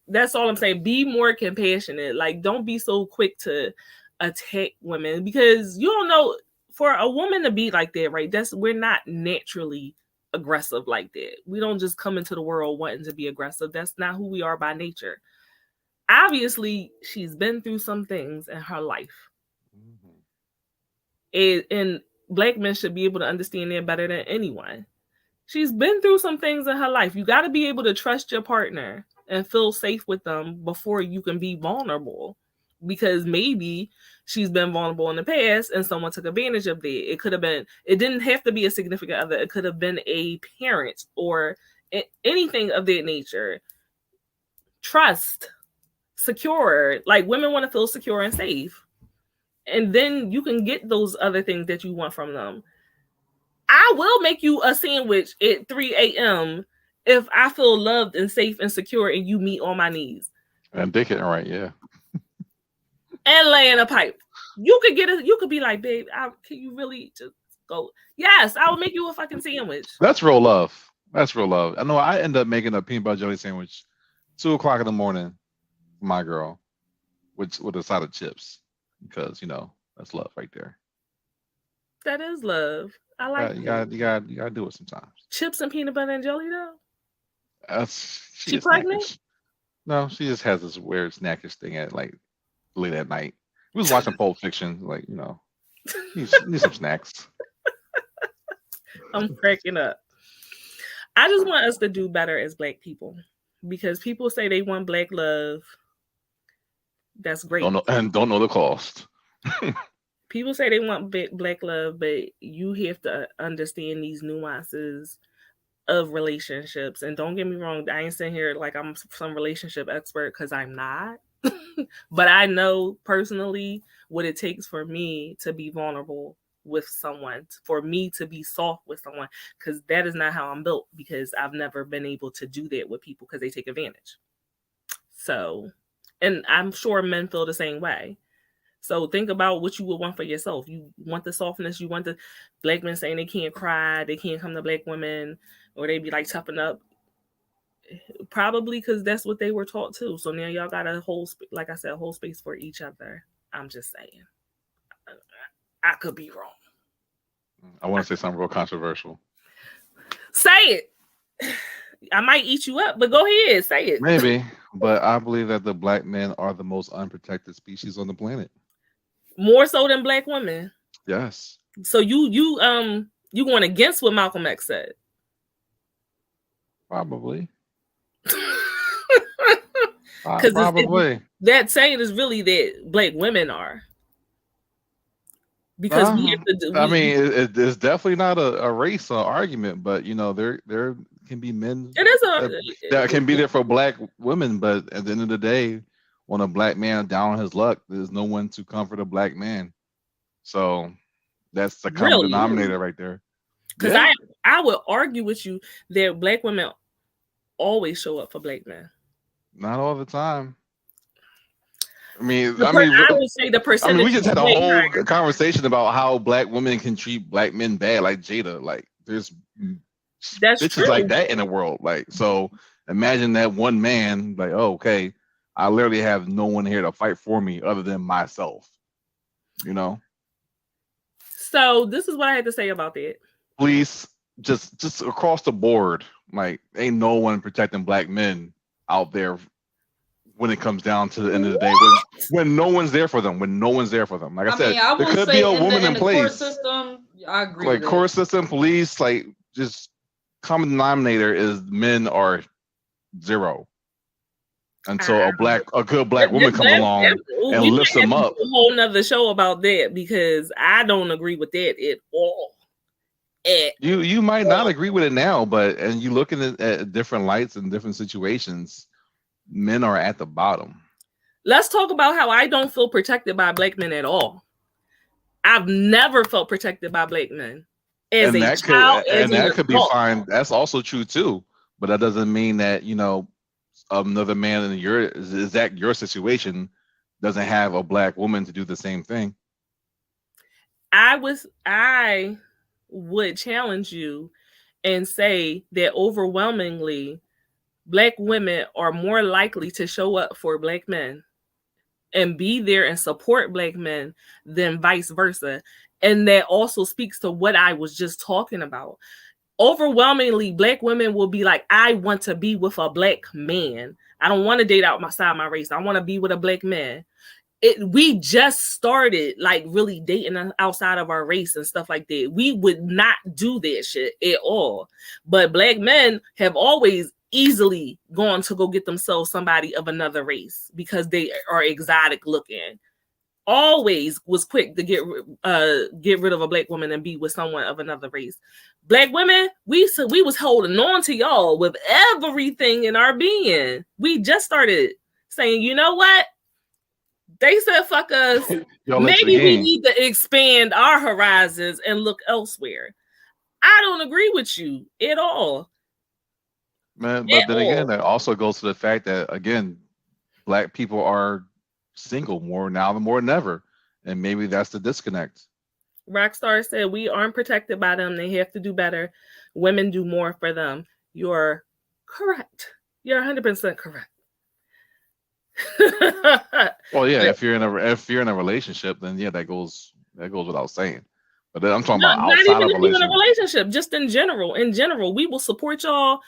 That's all I'm saying. Be more compassionate. Like, don't be so quick to attack women, because you don't know, for a woman to be like that, right? We're not naturally aggressive like that. We don't just come into the world wanting to be aggressive. That's not who we are by nature. Obviously, she's been through some things in her life. And black men should be able to understand that better than anyone. She's been through some things in her life. You got to be able to trust your partner and feel safe with them before you can be vulnerable, because maybe she's been vulnerable in the past and someone took advantage of that. It didn't have to be a significant other. It could have been a parent or anything of that nature. Trust, secure. Like, women want to feel secure and safe. And then you can get those other things that you want from them. I will make you a sandwich at 3 a.m. if I feel loved and safe and secure and you meet on my knees. And dick it right, yeah. And lay in a pipe. You could be like, babe, can you really just go? Yes, I will make you a fucking sandwich. That's real love. That's real love. I know I end up making a peanut butter jelly sandwich 2:00 in the morning for my girl with a side of chips, because That's love right there. That is love. I like You that. gotta do it sometimes. Chips and peanut butter and jelly though. She She is pregnant? snackish. No, she just has this weird snackish thing at like late at night. We was watching Pulp Fiction, like need some snacks. I'm cracking up. I just want us to do better as Black people because people say they want Black love. That's great. Don't know the cost. People say they want Black love, but you have to understand these nuances of relationships. And don't get me wrong, I ain't sitting here like I'm some relationship expert because I'm not. But I know personally what it takes for me to be vulnerable with someone, for me to be soft with someone, because that is not how I'm built, because I've never been able to do that with people because they take advantage. So, and I'm sure men feel the same way. So think about what you would want for yourself. You want the softness. You want the Black men saying they can't cry, they can't come to Black women, or they be like toughen up. Probably because that's what they were taught too. So now y'all got a whole, like I said, a whole space for each other. I'm just saying. I could be wrong. I want to say something real controversial. Say it. I might eat you up, but go ahead, say it. Maybe, but I believe that the Black men are the most unprotected species on the planet. More so than Black women. Yes. So you going against what Malcolm X said? Probably. Because probably that saying is really that Black women are. Because we have to do. I mean, it's definitely not a race argument, but there can be men. It is that can be there for Black women, but at the end of the day, when a Black man down on his luck, there's no one to comfort a Black man. So that's the common denominator right there. Because I would argue with you that Black women always show up for Black men. Not all the time. I mean, I would say the percentage. I mean, we just had a whole conversation about how Black women can treat Black men bad, like Jada. Like, there's bitches like that in the world. Like, so imagine that one man, like, oh, okay, I literally have no one here to fight for me other than myself. So this is what I had to say about that. Please, just across the board, like, ain't no one protecting Black men out there when it comes down to the end of the day, when no one's there for them, Like I said, there could be a woman in place. Court system, I agree. Like court system, police, like just common denominator is men are zero until a good Black woman comes along and lifts them up. A whole nother show about that because I don't agree with that at all. You might not agree with it now, and you looking at different lights and different situations, men are at the bottom. Let's talk about how I don't feel protected by Black men at all. I've never felt protected by Black men as a child. And that could be fine. That's also true too. But that doesn't mean that another man in your situation doesn't have a Black woman to do the same thing. I would challenge you and say that overwhelmingly Black women are more likely to show up for Black men and be there and support Black men than vice versa. And that also speaks to what I was just talking about. Overwhelmingly, Black women will be like, I want to be with a Black man. I don't want to date outside my race. I want to be with a Black man. We just started like really dating outside of our race and stuff like that. We would not do that shit at all. But Black men have always easily gone to go get themselves somebody of another race because they are exotic looking. Always was quick to get rid of a Black woman and be with someone of another race. Black women, we was holding on to y'all with everything in our being. We just started saying, you know what? They said, fuck us. Maybe we need to expand our horizons and look elsewhere. I don't agree with you at all. Man, but then again, that also goes to the fact that, again, Black people are single more now than ever. And maybe that's the disconnect. Rockstar said, we aren't protected by them. They have to do better. Women do more for them. You're correct. You're 100% correct. Well, yeah, But if you're in a relationship, then yeah, that goes without saying. But then I'm talking no, about not outside even of if you're in a relationship. relationship, just in general. In general, we will support y'all.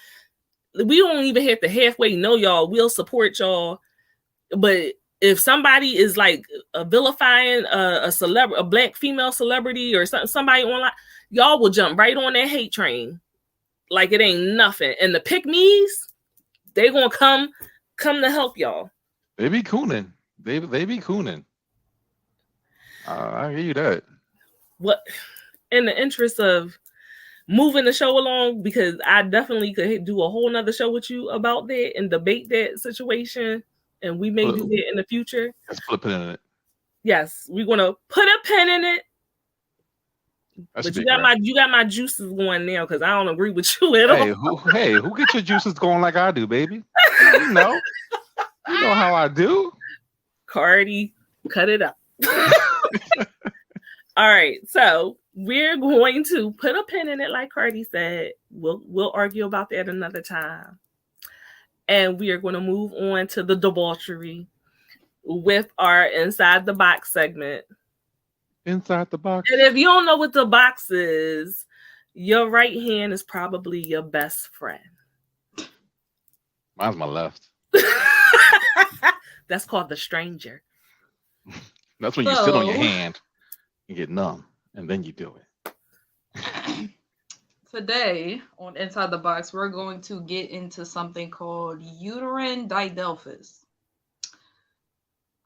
We don't even have to halfway know y'all. We'll support y'all. But if somebody is like vilifying a celebrity, a black female celebrity, or somebody online, y'all will jump right on that hate train like it ain't nothing. And the pick-me's, they gonna come to help y'all. They be cooning. They be cooning. I hear you that. What, in the interest of moving the show along, because I definitely could do a whole nother show with you about that and debate that situation, and we may do that in the future. Let's put a pin in it. Yes, we're gonna put a pin in it. But you got my juices going now, because I don't agree with you at all. Who gets your juices going like I do, baby? You know how I do. Carty, cut it up. All right, so we're going to put a pin in it, like Carty said. We'll argue about that another time, and we are going to move on to the debauchery with our Inside the Box segment. Inside the box. And if you don't know what the box is, your right hand is probably your best friend. Mine's my left. That's called the stranger. That's when you sit on your hand and get numb, and then you do it. Today on Inside the Box, we're going to get into something called Uterine Didelphes,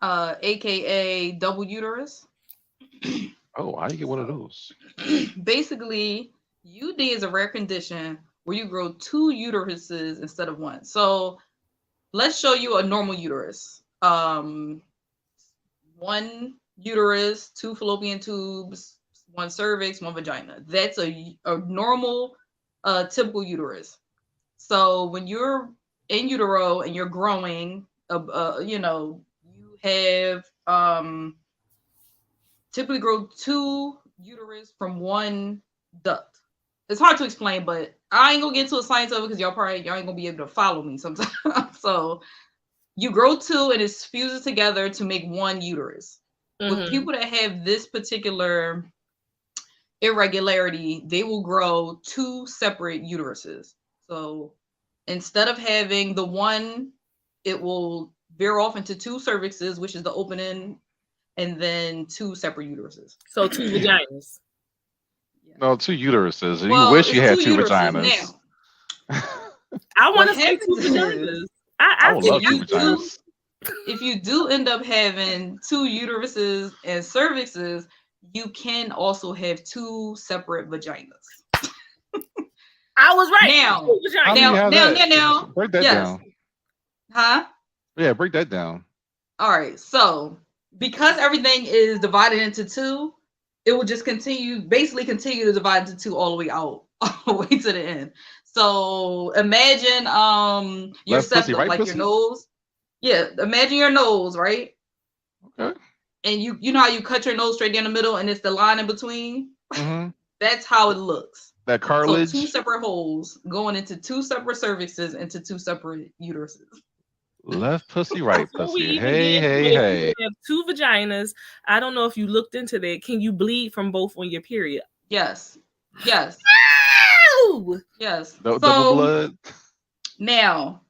aka double uterus. Oh, how do you get one of those? Basically, UD is a rare condition where you grow two uteruses instead of one. So let's show you a normal uterus. One uterus, two fallopian tubes, one cervix, one vagina. That's a normal, typical uterus. So when you're in utero and you're growing, you have typically grow two uterus from one duct. It's hard to explain, but I ain't gonna get into a science of it because y'all ain't gonna be able to follow me sometimes. So you grow two and it fuses together to make one uterus. Mm-hmm. With people that have this particular irregularity, they will grow two separate uteruses. So instead of having the one, it will veer off into two cervixes, which is the opening, and then two separate uteruses. So two vaginas. No, two uteruses. Well, you wish you had two vaginas. I want to say two vaginas. I would love two vaginas. If you do end up having two uteruses and cervixes, you can also have two separate vaginas. I was right. Now. Break that down. Huh? Yeah, break that down. All right. So because everything is divided into two, it will just continue to divide into two all the way out, all the way to the end. So imagine your septum, right, like pussy? Your nose. Yeah, imagine your nose, right? Okay. And you know how you cut your nose straight down the middle and it's the line in between? Mm-hmm. That's how it looks. That cartilage. So two separate holes going into two separate cervixes into two separate uteruses. Left pussy, right pussy. Hey. You have two vaginas. I don't know if you looked into that. Can you bleed from both on your period? Yes. Ow! Yes. Double blood. Now,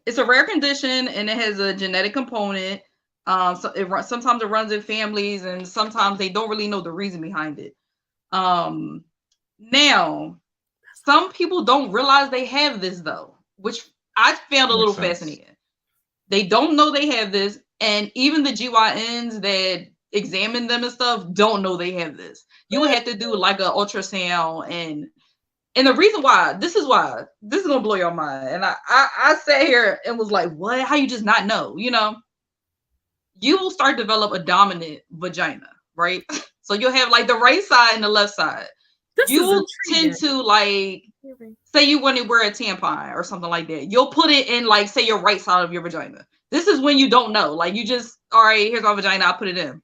it's a rare condition and it has a genetic component. So sometimes it runs in families and sometimes they don't really know the reason behind it. Now, some people don't realize they have this though, which I found a little fascinating. They don't know they have this, and even the GYNs that examine them and stuff don't know they have this. You would have to do like an ultrasound, and the reason why this is gonna blow your mind. And I sat here and was like, what? How you just not know? You will start to develop a dominant vagina, right? So you'll have like the right side and the left side. You will tend to like, say you want to wear a tampon or something like that. You'll put it in like, say your right side of your vagina. This is when you don't know. Like you just, all right, here's my vagina. I'll put it in.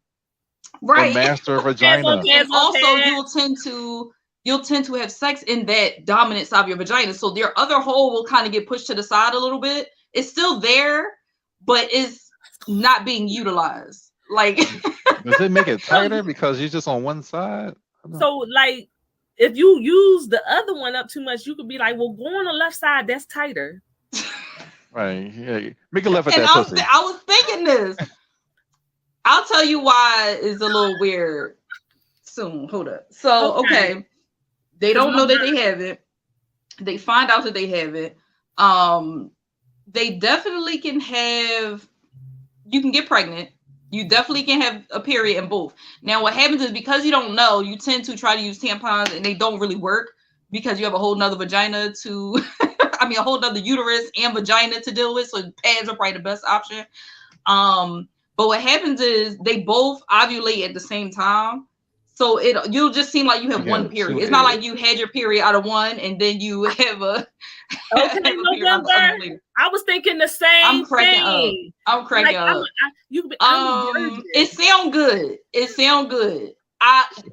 Right. Master vagina. And also you'll tend to have sex in that dominant side of your vagina. So your other hole will kind of get pushed to the side a little bit. It's still there, but it's not being utilized. Like, does it make it tighter because you're just on one side? So like, if you use the other one up too much, you could be like, well, go on the left side. That's tighter. Right. Yeah. Make a left at and that pussy. I was thinking this. I'll tell you why it's a little weird soon. Hold up. So, okay. They don't know that they have it. They find out that they have it. They definitely can have, you can get pregnant. You definitely can have a period in both. Now, what happens is because you don't know, you tend to try to use tampons and they don't really work because you have a whole nother vagina to, I mean, a whole nother uterus and vagina to deal with. So pads are probably the best option. But what happens is they both ovulate at the same time. So you'll just seem like you have one period. It's not like you had your period out of one and then you have a November. I was thinking the same thing. I'm cracking up. It sound good. It sound good.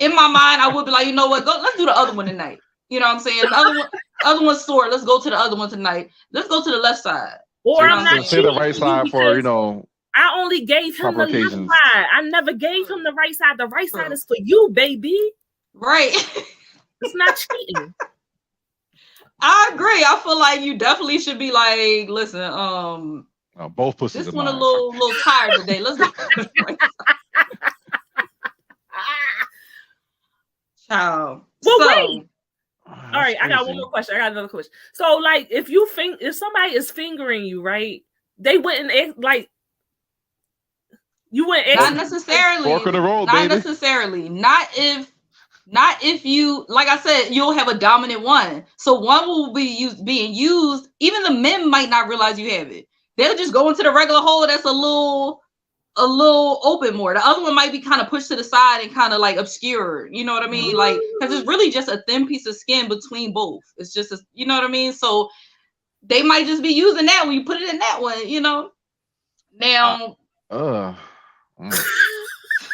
In my mind, I would be like, you know what? Let's do the other one tonight. You know what I'm saying? The other one's sore. Let's go to the other one tonight. Let's go to the left side. Or I'm not say the right side for I only gave him the left side. I never gave him the right side. The right side is for you, baby. Right. It's not cheating. I agree. I feel like you definitely should be like, listen, both pussies. This one a little tired today. Let's go. Child. Well, wait. All right, I got one more question. I got another question. So, like, if somebody is fingering you, right? They wouldn't like. You wouldn't not necessarily. Fork of the road, not baby. necessarily. Not if you, like I said, you'll have a dominant one. So one will be being used. Even the men might not realize you have it. They'll just go into the regular hole that's a little open more. The other one might be kind of pushed to the side and kind of like obscured. You know what I mean? Like, because it's really just a thin piece of skin between both. It's just, you know what I mean? So they might just be using that when you put it in that one, you know? Now.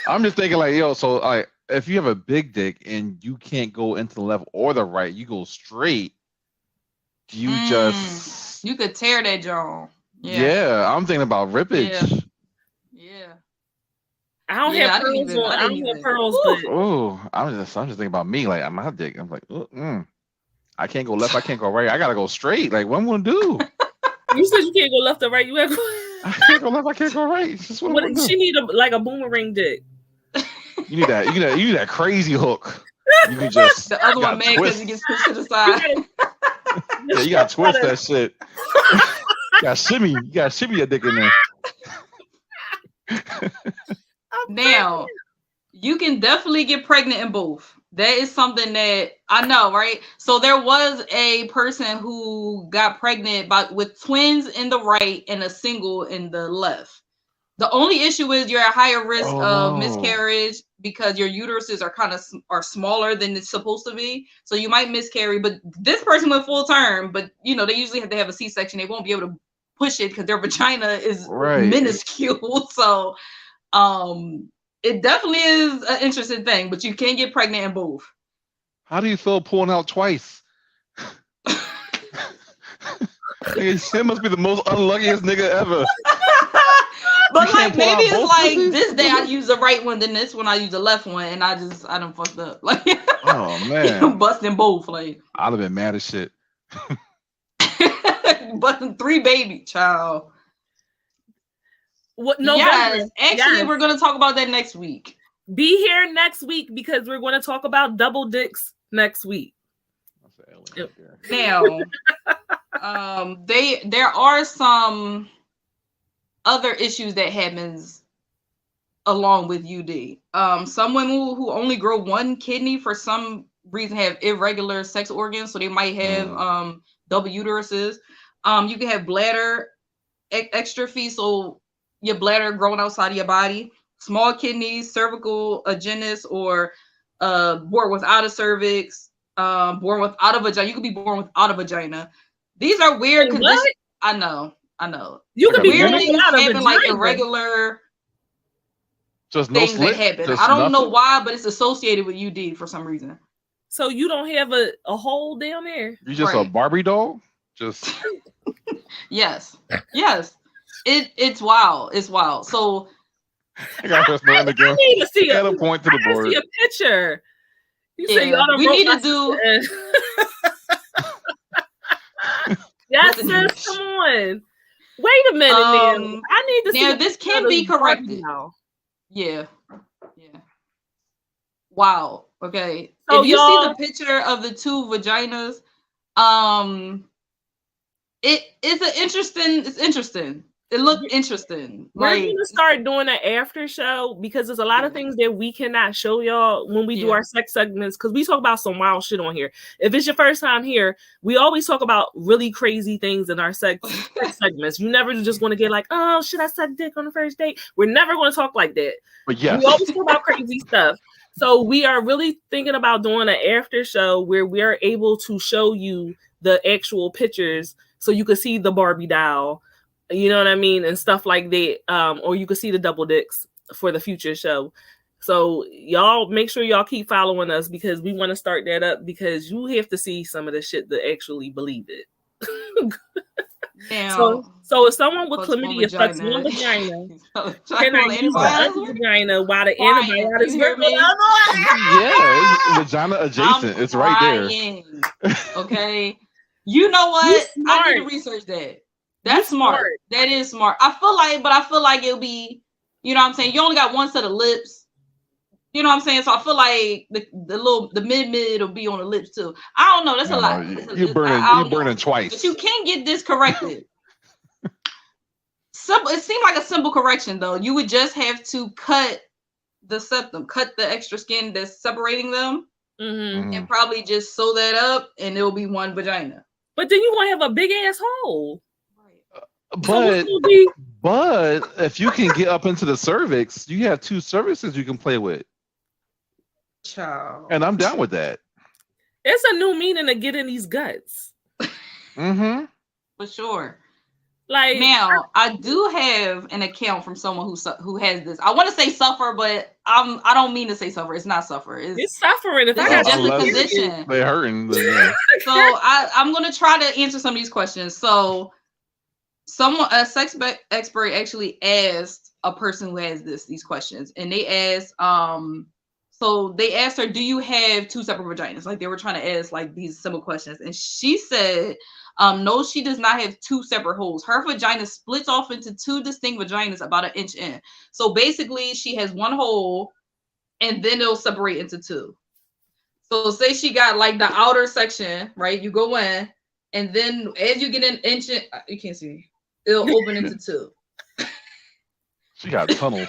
I'm just thinking like, so like, if you have a big dick and you can't go into the left or the right, you go straight. You you could tear that jaw. Yeah, I'm thinking about rippage. Yeah. I don't have pearls. I don't have pearls, but I'm just thinking about me. Like my dick. I'm like, I can't go left. I can't go right. I gotta go straight. Like, what am I gonna do? You said you can't go left or right. You have. I can't go left. I can't go right. She need a boomerang dick. You need that. You need that crazy hook. You can just the other one mad because he gets pushed to the side. Yeah, you gotta twist that shit. You gotta shimmy your dick in there. Now, you can definitely get pregnant in both. That is something that I know, right? So there was a person who got pregnant with twins in the right and a single in the left. The only issue is you're at higher risk of miscarriage because your uteruses are smaller than it's supposed to be. So you might miscarry, but this person went full term, but they usually have to have a C-section. They won't be able to push it because their vagina is minuscule. So it definitely is an interesting thing, but you can get pregnant in both. How do you feel pulling out twice? It must be the most unluckiest nigga ever. But like maybe it's like this day I use the right one, then this one I use the left one, and I done fucked up. Like, oh man, busting both. Like, I'd have been mad as shit. Busting 3 baby child. What? No. Yes, actually, we're gonna talk about that next week. Be here next week because we're going to talk about double dicks next week. Now, there are some other issues that happens along with UD. Some women who only grow one kidney for some reason have irregular sex organs, so they might have double uteruses. You can have bladder extrophy, so your bladder growing outside of your body. Small kidneys, cervical agenus, or born without a cervix, born without a vagina. You could be born without a vagina. These are weird conditions. I know. You could be weird things happen, like irregular just things that happen. I don't know why, but it's associated with UD for some reason. So you don't have a hole down there? You just a Barbie doll? Just yes. It's wild. It's wild. So I got her starting again. I need to see Got a point to the board. See a picture. You yeah, say y'all don't we need to do. Yes, sis, come on. Wait a minute now. I need to see. Now this can be corrected. Yeah. Wow. Okay. So if you see the picture of the two vaginas, it's interesting. It looked interesting. We're gonna start doing an after show because there's a lot of things that we cannot show y'all when we do our sex segments, because we talk about some wild shit on here. If it's your first time here, we always talk about really crazy things in our sex segments. You never just want to get like, oh, should I suck dick on the first date? We're never going to talk like that. But yes, we always talk about crazy stuff. So we are really thinking about doing an after show where we are able to show you the actual pictures so you can see the Barbie doll. You know what I mean? And stuff like that. Or you can see the double dicks for the future show. So y'all make sure y'all keep following us because we want to start that up because you have to see some of the shit to actually believe it. Now, so if someone with chlamydia fucks one vagina, can I use the other vagina while the antibiotics work? Yeah, it's vagina adjacent. It's right there. Okay. You know what? I need to research that. That's smart. That is smart. I feel like it'll be, you know what I'm saying? You only got one set of lips. You know what I'm saying? So I feel like the mid will be on the lips too. I don't know. That's a lot. You're burning twice. But you can get this corrected. It seemed like a simple correction though. You would just have to cut the septum, cut the extra skin that's separating them, and probably just sew that up, and it'll be one vagina. But then you want to have a big ass hole. But if you can get up into the cervix, you have two cervixes you can play with. Child. And I'm down with that. It's a new meaning to get in these guts. For sure. Like now, I do have an account from someone who has this. I want to say suffer, but I don't mean to say suffer. It's not suffer. It's suffering. If it's just a condition. They're hurting. So I'm gonna try to answer some of these questions. So a sex expert actually asked a person who has these questions, and they asked so they asked her, do you have two separate vaginas? Like they were trying to ask like these simple questions, and she said no, she does not have two separate holes. Her vagina splits off into two distinct vaginas about 1 inch in. So basically she has one hole and then it'll separate into two. So say she got like the outer section, right? You go in and then as you get an inch in, you can't see, it'll open into two. She got tunnels.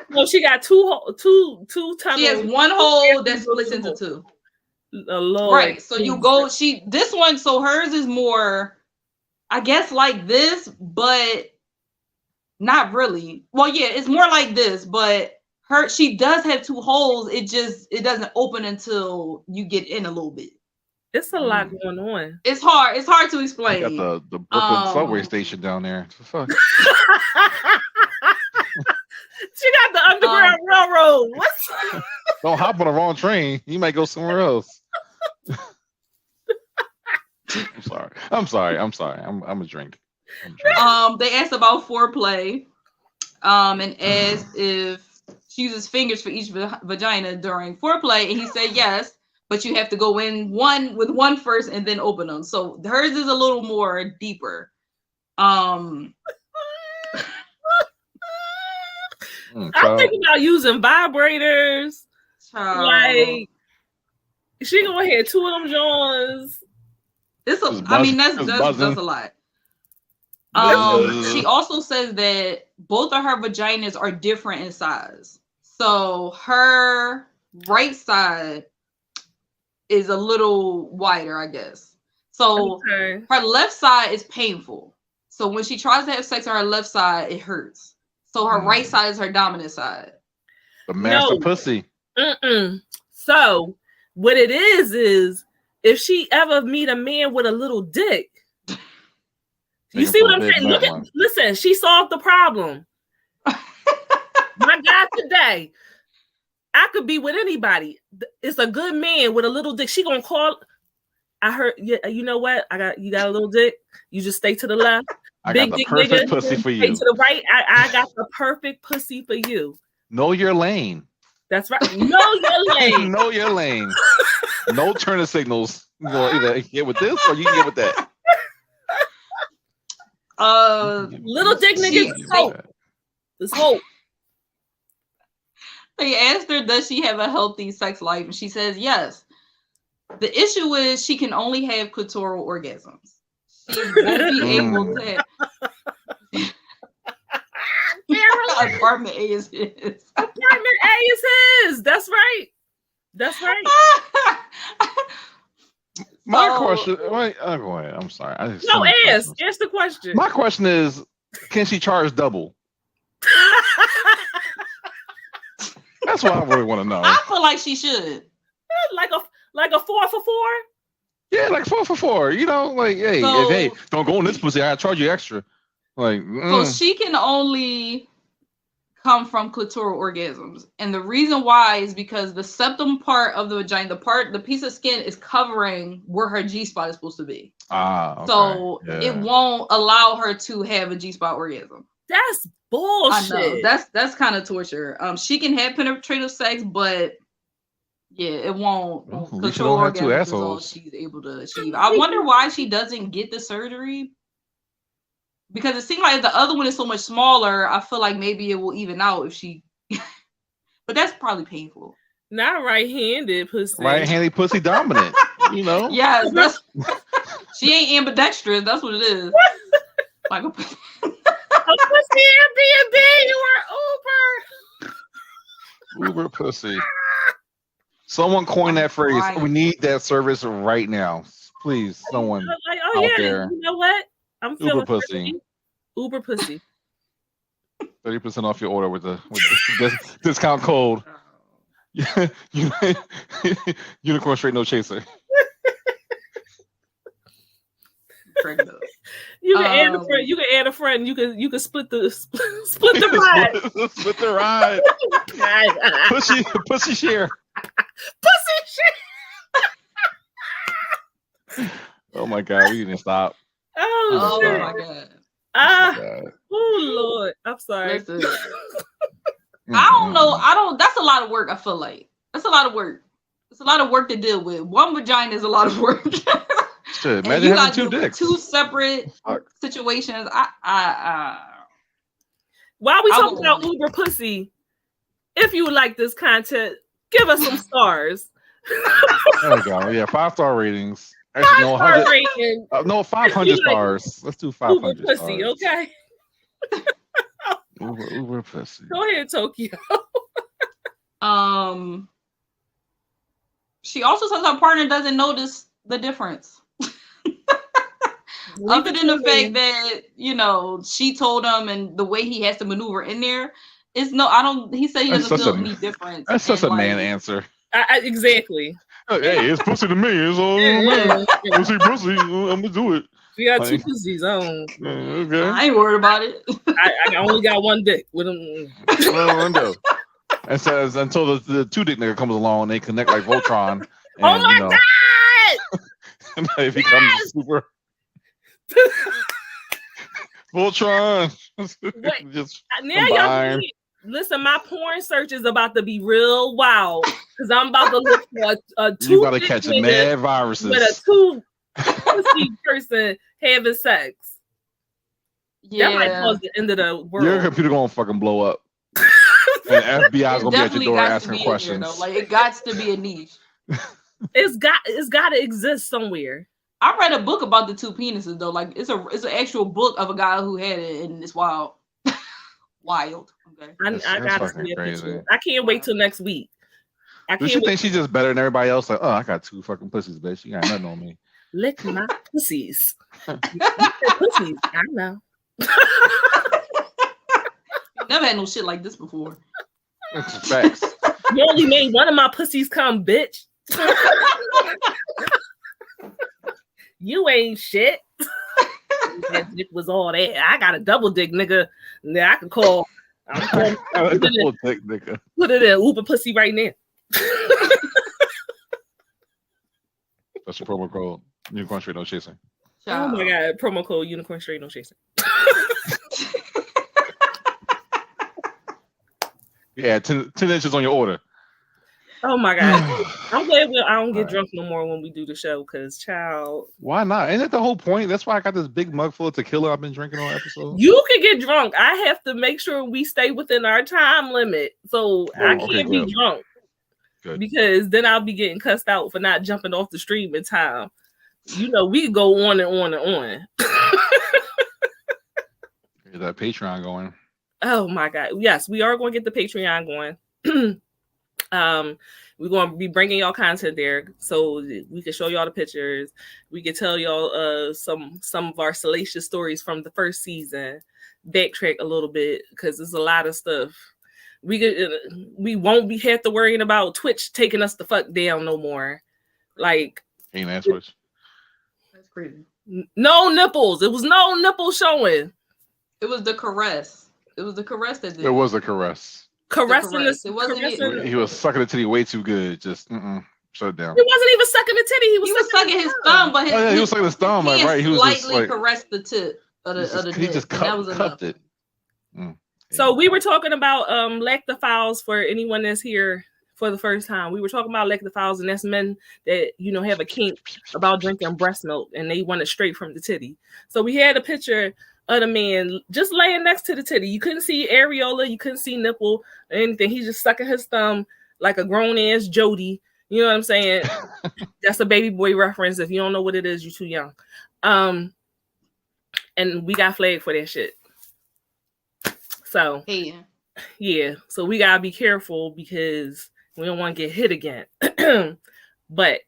No, she got two tunnels. She has one hole that splits into two. Right. So you go, this one, so hers is more, I guess, like this, but not really. Well, yeah, it's more like this, but she does have two holes. It doesn't open until you get in a little bit. It's a lot going on. It's hard to explain. You got the Brooklyn subway station down there. Fuck. She got the Underground Railroad. Don't hop on the wrong train. You might go somewhere else. I'm sorry. I'm a drink. They asked about foreplay, and asked if she uses fingers for each vagina during foreplay, and he said yes, but you have to go in with one first and then open them. So hers is a little more deeper. I'm thinking about using vibrators. Like she gonna have two of them Johns. That's a lot. She also says that both of her vaginas are different in size. So her right side is a little wider, I guess. So her left side is painful. So when she tries to have sex on her left side, it hurts. So her right side is her dominant side. The master pussy. So what it is if she ever meet a man with a little dick, you see what I'm saying? Listen, she solved the problem. My God, today, I could be with anybody. It's a good man with a little dick. She gonna call. I heard, yeah, you know what? You got a little dick. You just stay to the left. I got the perfect pussy for you. To the right, I got the perfect pussy for you. Know your lane. That's right. Know your lane. Know your lane. No turning signals. You know, either get with this or you can get with that. Little dick niggas. Hope. There's hope. They asked her, does she have a healthy sex life? And she says yes. The issue is she can only have clitoral orgasms. She won't be able to have. Apartment A is his. Apartment A is his. That's right. That's right. My question. Wait, go ahead. I'm sorry. Ask the question. My question is, can she charge double? That's what I really want to know. I feel like she should. Like a 4 for 4. Yeah, like 4 for 4. You know, like hey, don't go in this pussy. I charge you extra. Like so she can only come from clitoral orgasms, and the reason why is because the septum part of the vagina, the piece of skin is covering where her G-spot is supposed to be. Okay. So it won't allow her to have a G-spot orgasm. That's bullshit. I know. That's kind of torture. She can have penetrative sex, but yeah, it won't. Clitoral orgasm is all she's able to achieve. I wonder why she doesn't get the surgery. Because it seems like if the other one is so much smaller, I feel like maybe it will even out if she. But that's probably painful. Not right-handed pussy. Right-handed pussy dominant. You know. Yes, she ain't ambidextrous. That's what it is. Like a pussy Airbnb or Uber. Uber pussy. Someone coined that phrase. Right. We need that service right now, please. Someone out there. You know what? I'm feeling Uber pussy. Uber pussy. 30% off your order with the discount code. Unicorn straight no chaser. You can add a friend. You can add a friend. You can split the ride. Split the ride. Pussy share. Pussy share. Oh my God, we didn't stop. Oh shit. My God. Oh Lord. I'm sorry. I don't know. That's a lot of work, I feel like. That's a lot of work. It's a lot of work to deal with. One vagina is a lot of work. Shit, imagine having 2 dicks. 2 separate situations. While we talk about Uber pussy, if you like this content, give us some stars. There we go. Yeah, 5-star ratings. Actually, no, 500 stars. Let's do 500 Uber pussy, stars. okay? Uber pussy. Go ahead, Tokyo. She also says her partner doesn't notice the difference. Other than the fact that, she told him and the way he has to maneuver in there, he said he doesn't feel any difference. That's such a man answer. Exactly. Hey, it's pussy to me. It's all pussy. I'm gonna do it. We got 2 pussies. Okay. I ain't worried about it. I only got 1 dick with him. Window. It says until the 2 dick nigga comes along and they connect like Voltron. And, oh my God! And it becomes super. Voltron. Just now y'all listen, my porn search is about to be real wild because I'm about to look for a 2 you gotta catch mad viruses with a 2 pussy person having sex. Yeah, that might cause the end of the world. Your computer gonna fucking blow up. And FBI's gonna be at your door asking questions. Here, like it got to be a niche. It's got to exist somewhere. I read a book about the 2 penises though. Like it's an actual book of a guy who had it, and it's wild. Wild. Okay. I gotta see a picture. I can't wait till next week. Does she think she's just better than everybody else? Like, I got 2 fucking pussies, bitch. You got nothing on me. Lick my pussies. Pussies. I know. Never had no shit like this before. Facts. You only made one of my pussies come, bitch. You ain't shit. That dick was all that. I got a double dick, nigga. Now I can call. Put it in Uber pussy right now. That's your promo code. Unicorn straight no chasing. Oh my God! Promo code Unicorn straight no chasing. Yeah, 10 inches on your order. Oh my God. I'm glad I don't get Right. drunk no more when we do the show, because child. Why not? Ain't that the whole point? That's why I got this big mug full of tequila I've been drinking all episode. You can get drunk. I have to make sure we stay within our time limit. So I can't be drunk. Good. Because then I'll be getting cussed out for not jumping off the stream in time. You know, we could go on and on and on. Get that Patreon going. Oh my God. Yes, we are going to get the Patreon going. We're going to be bringing y'all content there so we can show y'all the pictures. We can tell y'all some of our salacious stories from the first season. Backtrack a little bit because there's a lot of stuff. We won't be have to worrying about Twitch taking us the fuck down no more. Like, ain't that Twitch? That's crazy. No nipples. It was no nipple showing. It was the caress. It was the caress that did. It was a caress. Caressing It wasn't. He was sucking the titty way too good. Just shut it down. He wasn't even sucking the titty. He was sucking his thumb, but he was sucking his thumb. Like, right, he was slightly just like, caressed the tip of the. He just cupped it. So we were talking about lactophiles for anyone that's here for the first time. We were talking about lactophiles, and that's men that have a kink about drinking breast milk and they want it straight from the titty. So we had a picture of the man just laying next to the titty. You couldn't see areola, you couldn't see nipple or anything. He's just sucking his thumb like a grown ass Jody. You know what I'm saying? That's a baby boy reference. If you don't know what it is, you're too young. And we got flagged for that shit. So yeah, so we gotta be careful because we don't want to get hit again. But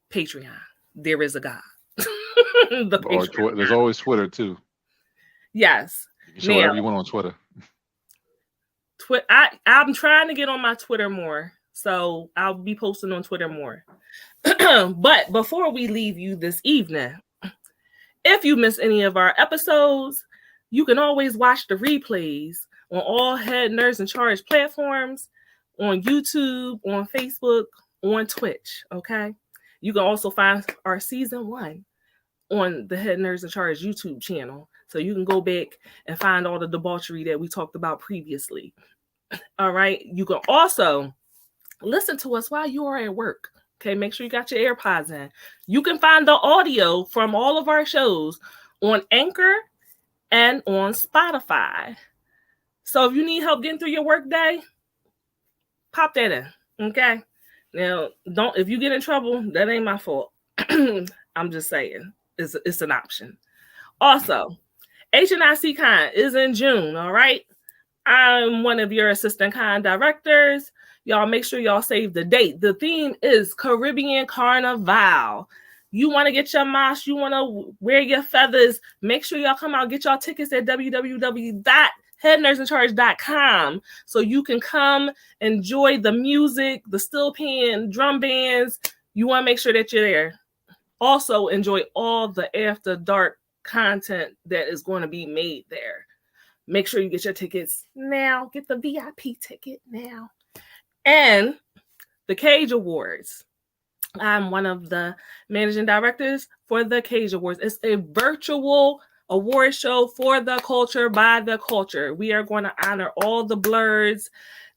Patreon, there is a God. There's always Twitter too. Yes, you can show whatever you want on Twitter. I'm trying to get on my Twitter more, so I'll be posting on Twitter more. But before we leave you this evening, if you miss any of our episodes, you can always watch the replays on all Head Nerds in Charge platforms, on YouTube, on Facebook, on Twitch, okay? You can also find our season 1 on the Head Nerds in Charge YouTube channel. So you can go back and find all the debauchery that we talked about previously. All right? You can also listen to us while you are at work. Okay, make sure you got your AirPods in. You can find the audio from all of our shows on Anchor and on Spotify. So if you need help getting through your work day, pop that in, okay? Now, if you get in trouble, that ain't my fault. I'm just saying, it's an option. Also, HNIC Con is in June, all right? I'm one of your assistant con directors. Y'all make sure y'all save the date. The theme is Caribbean Carnival. You want to get your mosh, you want to wear your feathers, make sure y'all come out, get y'all tickets at www.headnerdsincharge.com so you can come enjoy the music, the steel pan, drum bands. You want to make sure that you're there. Also, enjoy all the after dark content that is going to be made there. Make sure you get your tickets now. Get the VIP ticket now. And the Cage Awards. I'm one of the managing directors for the Cage Awards. It's a virtual award show for the culture by the culture. We are going to honor all the blurs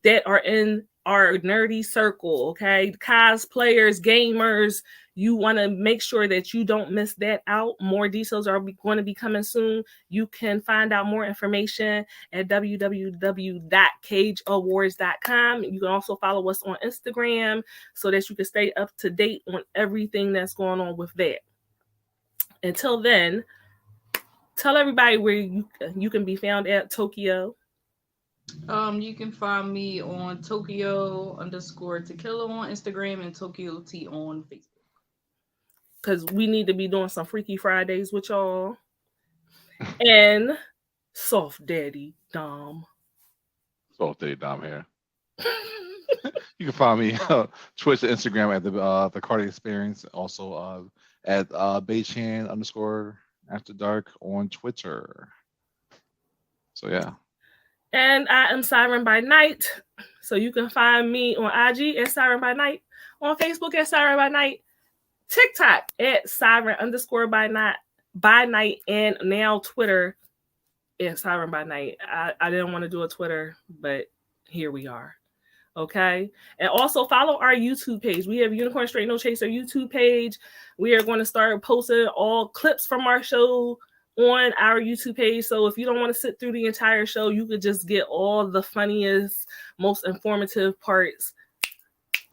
that are in our nerdy circle, okay? Cosplayers, gamers. You want to make sure that you don't miss that out. More details are going to be coming soon. You can find out more information at www.cageawards.com. You can also follow us on Instagram so that you can stay up to date on everything that's going on with that. Until then, tell everybody where you can be found at, Tokyo. You can find me on Tokyo_Tequila on Instagram and Tokyo T on Facebook. Because we need to be doing some Freaky Fridays with y'all. And Soft Daddy Dom. Soft Daddy Dom here. You can find me Twitch and Instagram at the Carty Experience. Also at Baychan_After Dark on Twitter. So yeah. And I am Siren by Night. So you can find me on IG at Siren by Night, on Facebook at Siren by Night, TikTok at Siren_by night, and now Twitter Yeah, Siren by Night. I didn't want to do a Twitter, but here we are. Okay. And also follow our YouTube page. We have Unicorn Straight No Chaser YouTube page. We are going to start posting all clips from our show on our YouTube page. So if you don't want to sit through the entire show, you could just get all the funniest, most informative parts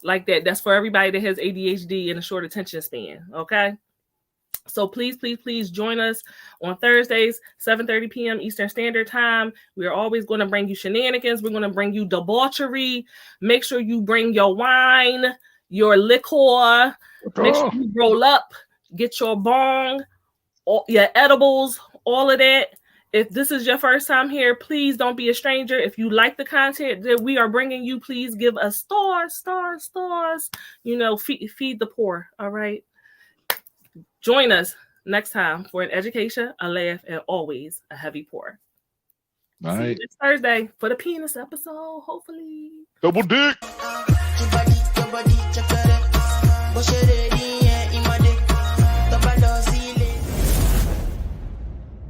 like that. That's for everybody that has ADHD and a short attention span. Okay. So please, please, please join us on Thursdays, 7:30 p.m. Eastern Standard Time. We are always going to bring you shenanigans. We're going to bring you debauchery. Make sure you bring your wine, your liquor. Make sure you roll up, get your bong, your edibles, all of that. If this is your first time here, please don't be a stranger. If you like the content that we are bringing you, please give us stars. You know, feed the poor, all right? Join us next time for an education, a laugh, and always a heavy pour. All right. See you next Thursday for the penis episode, hopefully. Double dick.